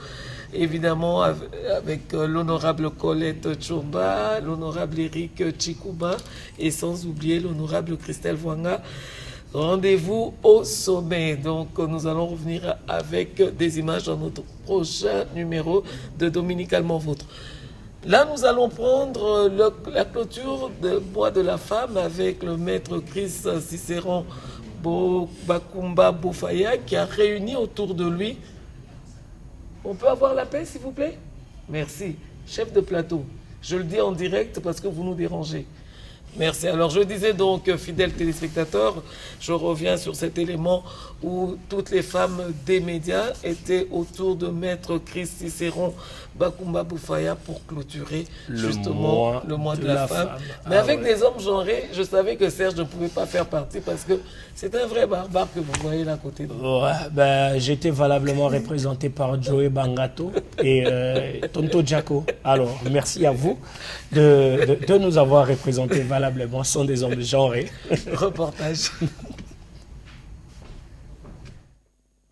B: évidemment avec l'honorable Colette Tchomba, l'honorable Eric Chikouba et sans oublier l'honorable Christelle Vwanga. Rendez-vous au sommet. Donc nous allons revenir avec des images dans notre prochain numéro de Dominicalement Vôtre. Là, nous allons prendre la clôture du mois de la femme avec le maître Chris Cicéron Bakumba Bofaya qui a réuni autour de lui. On peut avoir la paix, s'il vous plaît? Merci. Chef de plateau, je le dis en direct parce que vous nous dérangez. Merci. Alors je disais donc, fidèles téléspectateurs, je reviens sur cet élément où toutes les femmes des médias étaient autour de maître Chris Cicéron Bakumba Bofaya pour clôturer justement le mois de la femme. Mais avec des hommes genrés, je savais que Serge ne pouvait pas faire partie parce que c'est un vrai barbare que vous voyez là à côté de vous.
A: Ouais, j'étais valablement représenté par Joey Bangato et Tonto Jaco. Alors, merci à vous de nous avoir représentés valablement. Ce sont des hommes genrés.
B: Reportage.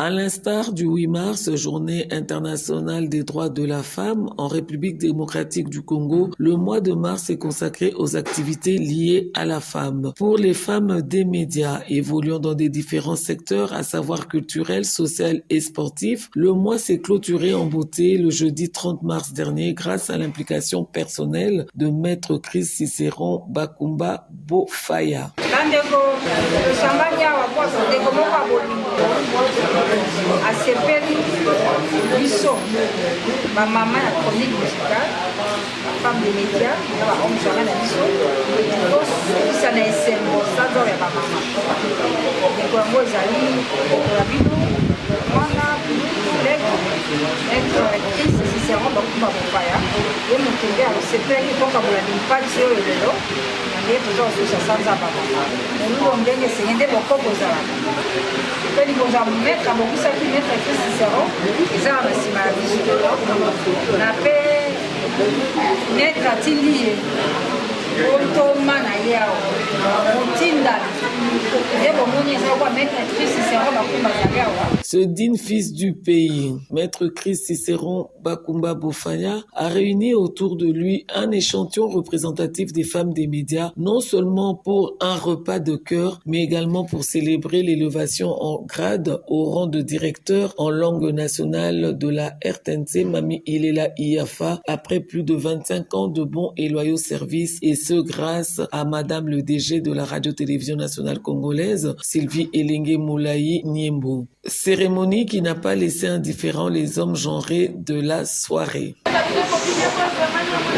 B: À l'instar du 8 mars, journée internationale des droits de la femme, en République démocratique du Congo, le mois de mars est consacré aux activités liées à la femme. Pour les femmes des médias évoluant dans des différents secteurs, à savoir culturel, social et sportif, le mois s'est clôturé en beauté le jeudi 30 mars dernier grâce à l'implication personnelle de Maître Chris Cicéron Bakumba Bofaya.
F: asepeli biso bamama ya chronique musicale bafemme de média na bahome janga na biso tosukisa na esengo sanzor ya bamama ndeko yango ezali ya bino mwana actrice Cicéron Bakumba Bofaya ye mokenge asepeli kokabola limpati oyo lelo nde toza kosusa sanza bamama elungo ndenge esenge nde bokoko ozalaka mpe likonza maître abokisaki maître Chris Cicéron eza na basima ya biso na mpe maître atindi ye otoma na ye awa motindala nde bomoni eza kwa maître Chris Cicéron Bakumba azali awa.
B: Ce digne fils du pays, Maître Chris Cicéron Bakumba Bofaya, a réuni autour de lui un échantillon représentatif des femmes des médias, non seulement pour un repas de cœur, mais également pour célébrer l'élévation en grade au rang de directeur en langue nationale de la RTNC, Mami Ilela Iafa, après plus de 25 ans de bons et loyaux services, et ce grâce à Madame le DG de la Radio-Télévision nationale congolaise, Sylvie Elengue Moulayi Niembo. Cérémonie qui n'a pas laissé indifférents les hommes genrés de la soirée.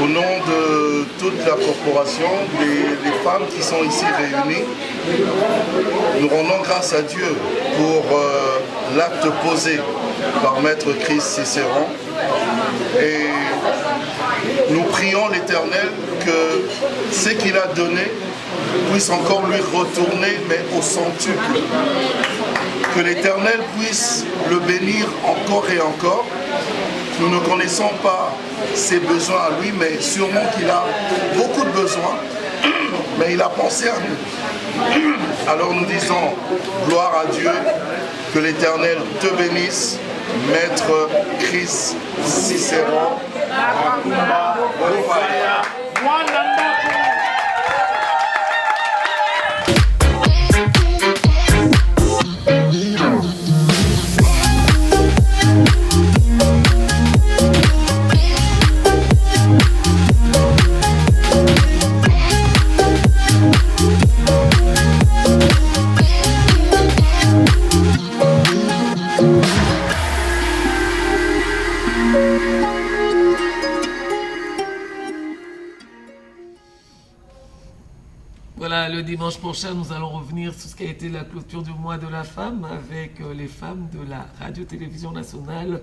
G: Au nom de toute la corporation, des femmes qui sont ici réunies, nous rendons grâce à Dieu pour l'acte posé par Maître Chris Cicéron et nous prions l'Éternel que ce qu'il a donné puisse encore lui retourner, mais au centuple. Que l'Éternel puisse le bénir encore et encore. Nous ne connaissons pas ses besoins à lui, mais sûrement qu'il a beaucoup de besoins, mais il a pensé à nous. Alors nous disons gloire à Dieu, que l'Éternel te bénisse, Maître Chris Cicéron.
B: Voilà, le dimanche prochain, nous allons revenir sur ce qui a été la clôture du mois de la femme avec les femmes de la Radio-Télévision nationale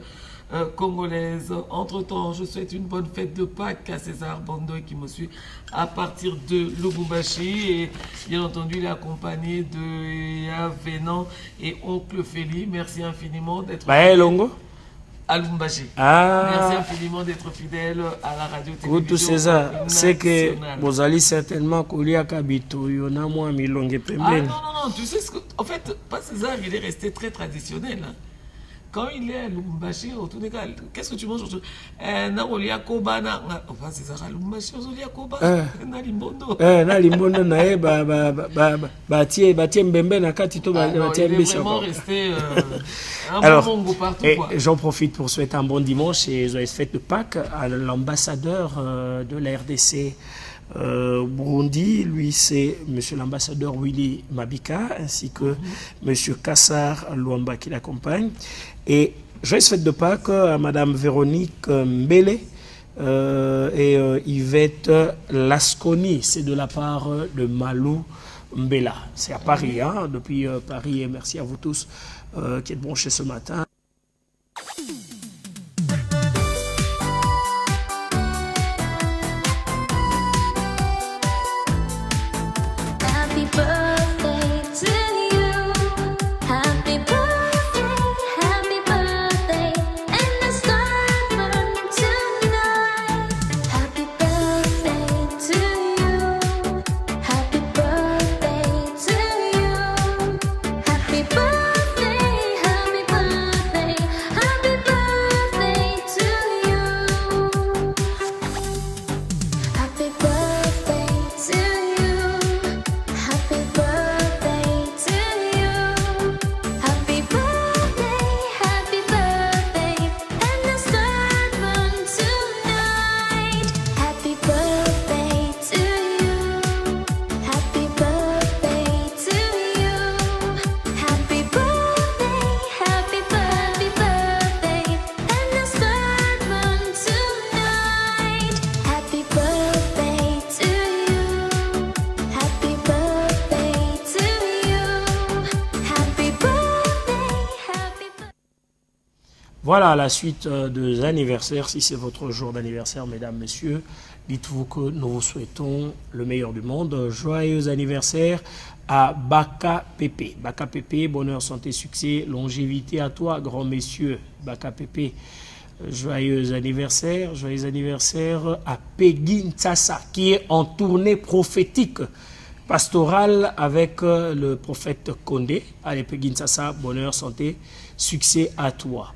B: congolaise. Entre-temps, je souhaite une bonne fête de Pâques à César Bandoy qui me suit à partir de Lubumbashi. Et bien entendu, il est accompagné de Yavenan et Oncle Feli. Merci infiniment d'être...
A: Longo
B: à Lubumbashi. Merci infiniment d'être fidèle à la radio-télévision nationale.
A: C'est que vous allez certainement couler à Kabito. Il y en a moins milongue pembeni.
B: Non, tu sais ce que... En fait, pas César, il est resté très traditionnel. Hein. Quand il est à Lubumbashi, au tout cas, qu'est-ce que tu manges aujourd'hui? Naolia Koba, enfin César à Lubumbashi, Ozolia Koba, Nalimbondo.
A: Nalimbondo, nae, batie mbembe na katito, batie mbisi.
B: Il est vraiment resté un bon Congo partout.
A: J'en profite pour souhaiter un bon dimanche et joyeuse fête de Pâques à l'ambassadeur de la RDC. Burundi, lui c'est monsieur l'ambassadeur Willy Mabika ainsi que monsieur Kassar Luamba qui l'accompagne. Et joyeuse fête de Pâques à madame Véronique Mbele et Yvette Lasconi, c'est de la part de Malou Mbela. C'est à Paris, hein, depuis Paris, et merci à vous tous qui êtes branchés ce matin.
H: Happy birthday
A: Voilà la suite des anniversaires. Si c'est votre jour d'anniversaire, mesdames, messieurs, dites-vous que nous vous souhaitons le meilleur du monde. Joyeux anniversaire à Baka Pépé. Baka Pépé, bonheur, santé, succès, longévité à toi, grand messieurs. Baka Pépé, joyeux anniversaire à Peggy Ntsassa, qui est en tournée prophétique pastorale avec le prophète Condé. Allez, Peggy Ntsassa, bonheur, santé, succès à toi.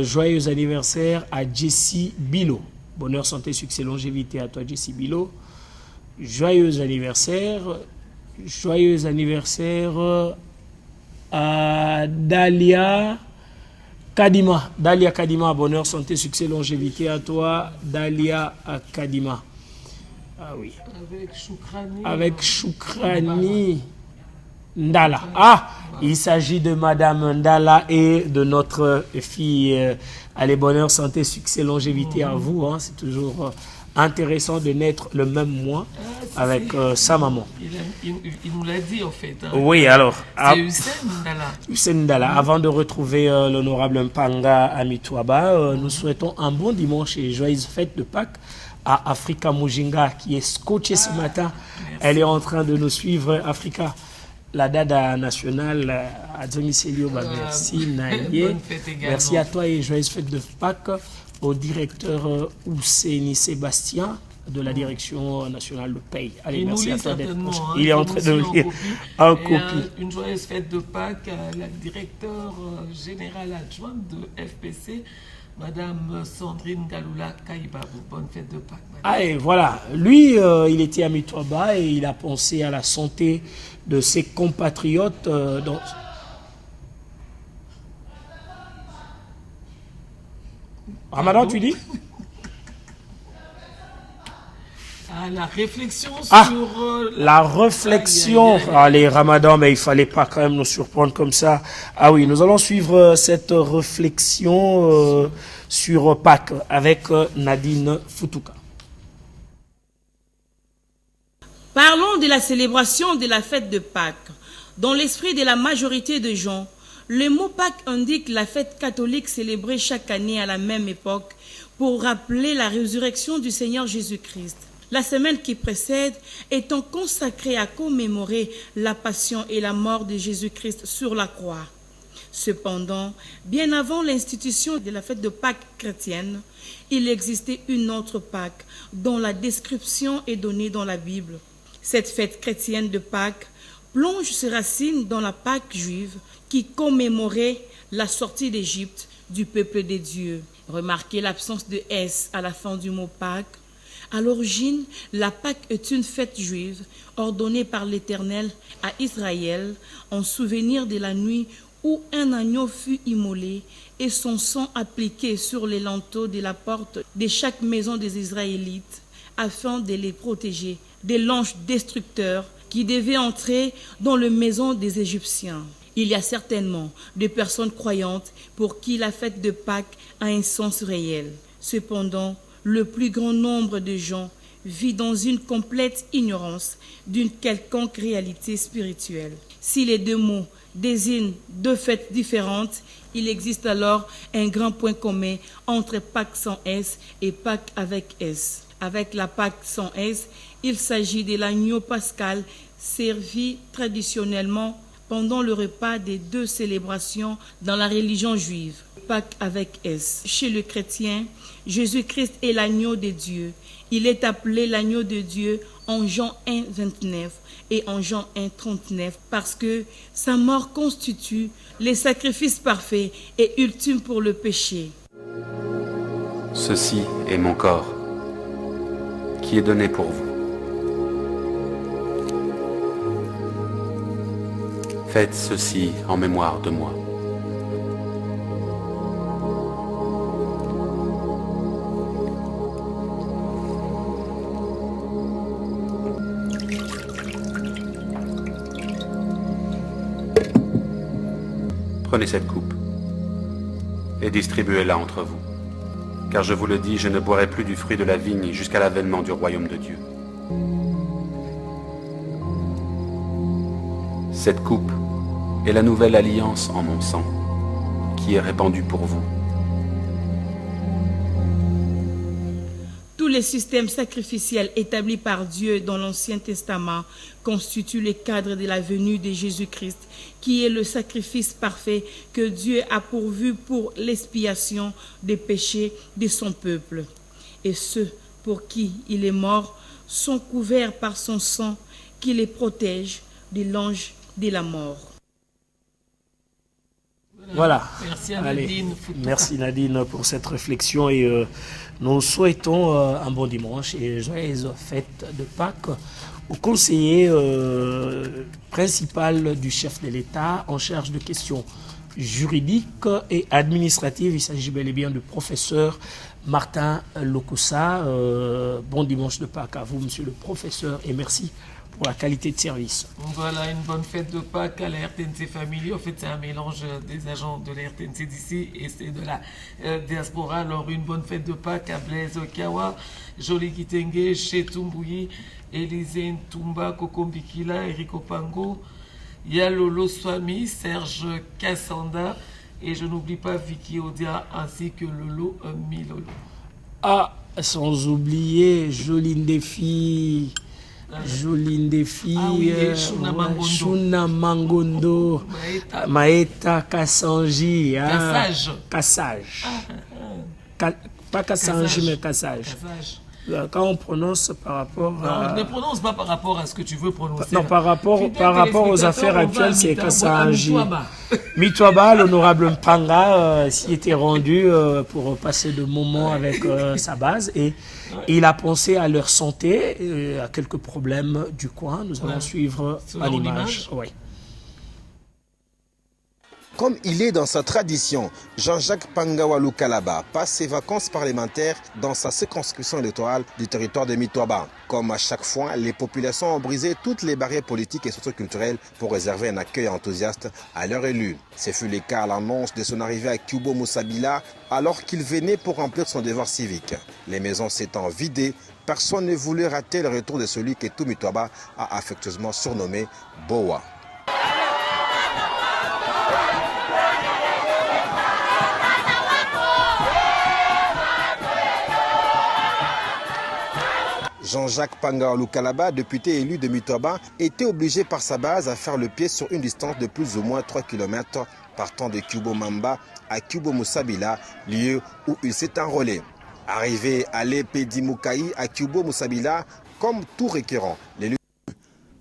A: Joyeux anniversaire à Jessie Bilo. Bonheur, santé, succès, longévité à toi, Jessie Bilo. Joyeux anniversaire à Dalia Kadima. Dalia Kadima, bonheur, santé, succès, longévité à toi, Dalia Kadima. Ah oui. Avec Choukrani Ndala. Ah, il s'agit de Madame Ndala et de notre fille. Allez, bonheur, santé, succès, longévité à vous. Hein. C'est toujours intéressant de naître le même mois avec sa maman.
B: Il nous l'a dit en fait. Hein.
A: Oui, alors.
B: C'est Hussein Ndala.
A: Hussein Ndala. Avant de retrouver l'honorable Mpanga Amitouaba, nous souhaitons un bon dimanche et joyeuse fête de Pâques à Africa Mujinga qui est scotchée ce matin. Merci. Elle est en train de nous suivre. Africa, la dada nationale à domicile. Merci Naye. Merci à toi et joyeuse fête de Pâques au directeur Ousseini Sébastien de la direction nationale de paye. Allez, merci à toi d'être proche. Il est en train de lire en copie.
B: Une joyeuse fête de Pâques à la directeur générale adjointe de FPC, Madame Sandrine Galula Kaïbabou. Bonne fête de Pâques.
A: Allez, voilà. Lui, il était à Mitouaba et il a pensé à la santé de ses compatriotes. Ramadan, tu dis?
B: La réflexion sur...
A: la réflexion. Allez, Ramadan, mais il ne fallait pas quand même nous surprendre comme ça. Ah oui, nous allons suivre cette réflexion sur Pâques avec Nadine Futuka.
H: Parlons de la célébration de la fête de Pâques. Dans l'esprit de la majorité de gens, le mot Pâques indique la fête catholique célébrée chaque année à la même époque pour rappeler la résurrection du Seigneur Jésus-Christ. La semaine qui précède étant consacrée à commémorer la passion et la mort de Jésus-Christ sur la croix. Cependant, bien avant l'institution de la fête de Pâques chrétienne, il existait une autre Pâques dont la description est donnée dans la Bible. Cette fête chrétienne de Pâques plonge ses racines dans la Pâques juive qui commémorait la sortie d'Égypte du peuple des dieux. Remarquez l'absence de « s » à la fin du mot Pâques. À l'origine, la Pâque est une fête juive ordonnée par l'Éternel à Israël en souvenir de la nuit où un agneau fut immolé et son sang appliqué sur les linteaux de la porte de chaque maison des Israélites afin de les protéger des l'ange destructeur qui devait entrer dans la maison des Égyptiens. Il y a certainement des personnes croyantes pour qui la fête de Pâques a un sens réel. Cependant, le plus grand nombre de gens vit dans une complète ignorance d'une quelconque réalité spirituelle. Si les deux mots désignent deux fêtes différentes, il existe alors un grand point commun entre Pâques sans S et Pâques avec S. Avec la Pâque sans S, il s'agit de l'agneau pascal servi traditionnellement pendant le repas des deux célébrations dans la religion juive. Pâques avec S. Chez le chrétien, Jésus-Christ est l'agneau de Dieu. Il est appelé l'agneau de Dieu en Jean 1, 29 et en Jean 1, 39 parce que sa mort constitue le sacrifice parfait et ultime pour le péché.
I: Ceci est mon corps qui est donné pour vous. Faites ceci en mémoire de moi. Prenez cette coupe et distribuez-la entre vous. Car je vous le dis, je ne boirai plus du fruit de la vigne jusqu'à l'avènement du royaume de Dieu. Cette coupe est la nouvelle alliance en mon sang, qui est répandue pour vous
H: les systèmes sacrificiels établis par Dieu dans l'Ancien Testament constituent le cadre de la venue de Jésus-Christ, qui est le sacrifice parfait que Dieu a pourvu pour l'expiation des péchés de son peuple. Et ceux pour qui il est mort sont couverts par son sang qui les protège de l'ange de la mort.
A: Voilà.
B: Merci Nadine.
A: Merci Nadine pour cette réflexion et nous souhaitons un bon dimanche et joyeuses fêtes de Pâques au conseiller principal du chef de l'État en charge de questions juridiques et administratives. Il s'agit bel et bien du professeur Martin Lokusa. Bon dimanche de Pâques à vous, monsieur le professeur, et merci pour la qualité de service.
B: Voilà, une bonne fête de Pâques à la RTNC Family. En fait, c'est un mélange des agents de la RTNC d'ici et c'est de la diaspora. Alors, une bonne fête de Pâques à Blaise Kawa, Jolie Kitenge, Chetumbouyi, Élisée Ntumba, Kokombikila, Eric Opango, Yalolo Swami, Serge Kassanda et je n'oublie pas Vicky Odia ainsi que Lolo Milolo.
A: Ah, sans oublier Joline Défi. Joline Défi, Shuna Mangondo, Maeta Kassanji, Kassage. Pas Kassanji, mais Kassage. Quand on prononce par rapport à...
B: Non, ne prononce pas par rapport à ce que tu veux prononcer.
A: Non, par rapport aux affaires actuelles, c'est Kassanji. Mitwaba, l'honorable Mpanga, s'y était rendu pour passer de moments avec sa base et il a pensé à leur santé, à quelques problèmes du coin. Nous allons suivre à l'image. Oui.
J: Comme il est dans sa tradition, Jean-Jacques Pangawa Lukalaba passe ses vacances parlementaires dans sa circonscription électorale du territoire de Mitwaba. Comme à chaque fois, les populations ont brisé toutes les barrières politiques et socioculturelles pour réserver un accueil enthousiaste à leur élu. Ce fut le cas à l'annonce de son arrivée à Kiubo Musabila alors qu'il venait pour remplir son devoir civique. Les maisons s'étant vidées, personne ne voulait rater le retour de celui que tout Mitwaba a affectueusement surnommé Boa. Jean-Jacques Pangawa Lukalaba, député élu de Mitwaba, était obligé par sa base à faire le pied sur une distance de plus ou moins 3 km partant de Kiubo Mamba à Kiubo Musabila, lieu où il s'est enrôlé. Arrivé à l'Epedimukai à Kiubo Musabila, comme tout récurrent, l'élu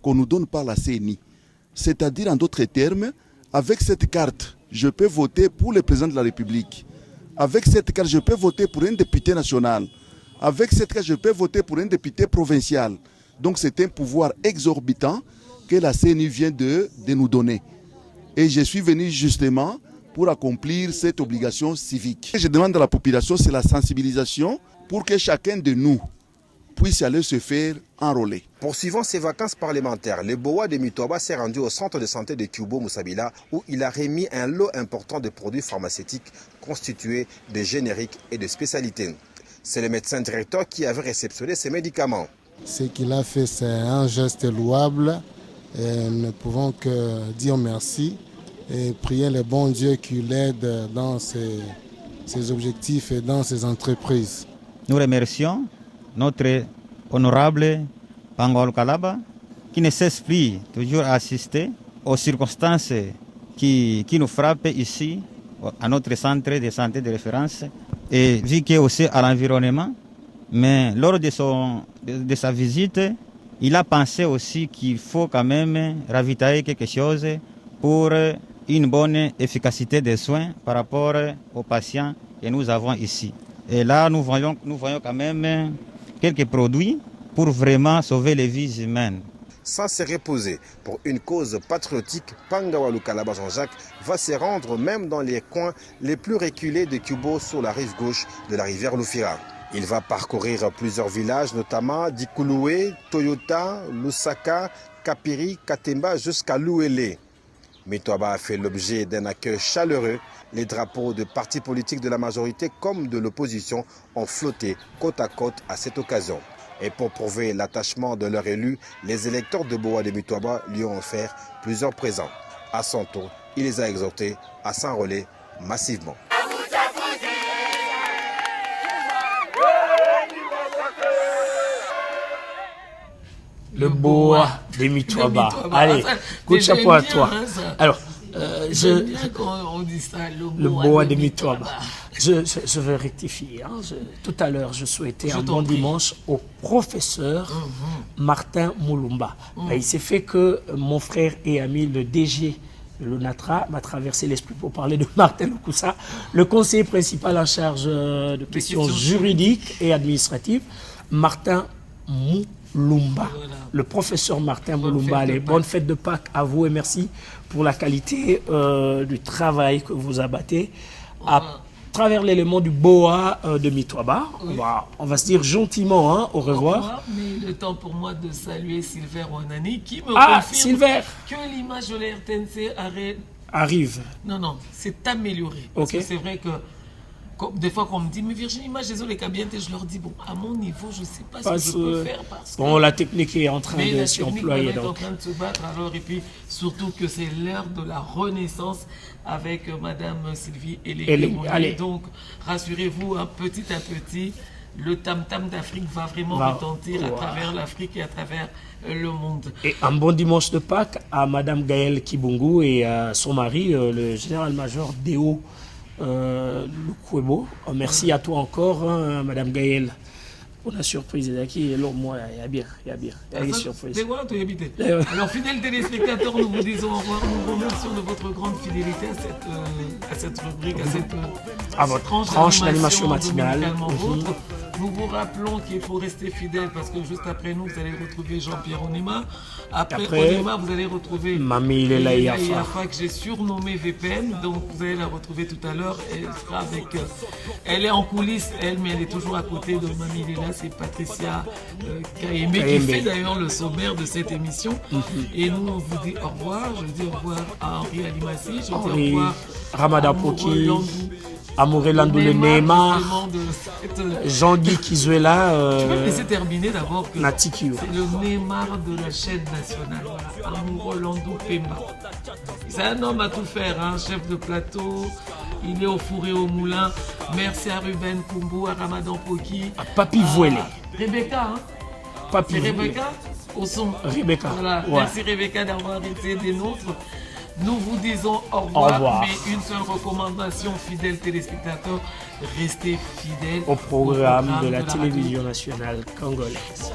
K: qu'on nous donne par la CENI. C'est-à-dire, en d'autres termes, avec cette carte, je peux voter pour le président de la République. Avec cette carte, je peux voter pour un député national. Avec cette carte, je peux voter pour un député provincial. Donc c'est un pouvoir exorbitant que la CENI vient de nous donner. Et je suis venu justement pour accomplir cette obligation civique. Je demande à la population, c'est la sensibilisation pour que chacun de nous puisse aller se faire enrôler.
J: Poursuivant ses vacances parlementaires, le Boa de Mitwaba s'est rendu au centre de santé de Kiubo Musabila où il a remis un lot important de produits pharmaceutiques constitués de génériques et de spécialités. C'est le médecin directeur qui avait réceptionné ces médicaments.
L: Ce qu'il a fait, c'est un geste louable et nous ne pouvons que dire merci et prier le bon Dieu qui l'aide dans ses objectifs et dans ses entreprises.
M: Nous remercions notre honorable Pangawa Lukalaba qui ne cesse plus toujours à assister aux circonstances qui nous frappent ici à notre centre de santé de référence. Et vu qu'il est aussi à l'environnement, mais lors de sa visite, il a pensé aussi qu'il faut quand même ravitailler quelque chose pour une bonne efficacité des soins par rapport aux patients que nous avons ici. Et là, nous voyons quand même quelques produits pour vraiment sauver les vies humaines.
J: Sans se reposer pour une cause patriotique, Pangawa Lukalaba Jean-Jacques va se rendre même dans les coins les plus reculés de Kiubo sur la rive gauche de la rivière Lufira. Il va parcourir plusieurs villages, notamment Dikouloué, Toyota, Lusaka, Kapiri, Katemba jusqu'à Louélé. Mitwaba a fait l'objet d'un accueil chaleureux. Les drapeaux de partis politiques de la majorité comme de l'opposition ont flotté côte à côte à cette occasion. Et pour prouver l'attachement de leur élu, les électeurs de Boa de Mitwaba lui ont offert plusieurs présents. À son tour, il les a exhortés à s'enrôler massivement.
A: Le boa de Mitwaba. Allez, coup de chapeau à toi. Alors,
B: on dit ça,
A: le boa de Mitwaba. Je vais rectifier. Hein. Tout à l'heure, je souhaitais un bon dimanche au professeur Martin Moulumba. Il s'est fait que mon frère et ami, le DG le Natra, m'a traversé l'esprit pour parler de Martin Lukusa, le conseiller principal en charge de questions juridiques et administratives, Martin Moulumba. Voilà. Le professeur Martin Moulumba. Allez, bonne fête de Pâques à vous et merci pour la qualité du travail que vous abattez à travers l'élément du boa de Mitwaba. Oui. On va se dire gentiment hein, au revoir.
B: Mais le temps pour moi de saluer Silver Wanani qui me confirme que l'image de la RTNC
A: arrive.
B: Non, c'est amélioré. Parce que c'est vrai que des fois qu'on me dit, mais Virginie, moi, désolé, je leur dis, bon, à mon niveau, je ne sais pas ce que je peux faire. Parce
A: que la technique est en train de s'y employer.
B: Elle est en train de se battre, alors, et puis surtout que c'est l'heure de la renaissance avec Madame Sylvie Elégué. Donc, rassurez-vous, petit à petit, le tam-tam d'Afrique va vraiment retentir à travers l'Afrique et à travers le monde.
A: Et un bon dimanche de Pâques à Madame Gaëlle Kibungu et à son mari, le général-major Déo Lukwebo. Merci à toi encore, hein, Madame Gaëlle, pour la surprise. Il y a bien des surprises.
B: Alors, fidèles téléspectateurs, nous vous disons au revoir. Nous vous remercions de votre grande fidélité à cette rubrique, à votre tranche d'animation matinale. Nous vous rappelons qu'il faut rester fidèle parce que juste après nous, vous allez retrouver Jean-Pierre Onema. Après Onema, vous allez retrouver
A: Mamie Léla
B: Yafa que j'ai surnommée VPN. Donc vous allez la retrouver tout à l'heure. Elle sera avec. Elle est en coulisses, mais elle est toujours à côté de Mamie Léla. C'est Patricia Kayembe qui fait d'ailleurs le sommaire de cette émission. Et nous, on vous dit au revoir. Je dis au revoir à Henri Alimassi. Je dis au revoir
A: Ramadan Poki. Amouré Landou le Neymar, Jean-Guy Kizuela.
B: Je vais me laisser terminer d'abord que
A: c'est
B: le Neymar de la chaîne nationale. Voilà. Amoureux Landou Pemba. C'est un homme à tout faire, hein, chef de plateau. Il est au four et au moulin. Merci à Ruben Kumbu, à Ramadan Poki.
A: À Papi Vouélé.
B: Rebecca, hein.
A: Papi
B: c'est Rebecca au son.
A: Rebecca.
B: Voilà. Merci Rebecca d'avoir été des nôtres. Nous vous disons au revoir, mais une seule recommandation, fidèles téléspectateurs, restez fidèles
A: au programme de la télévision nationale congolaise.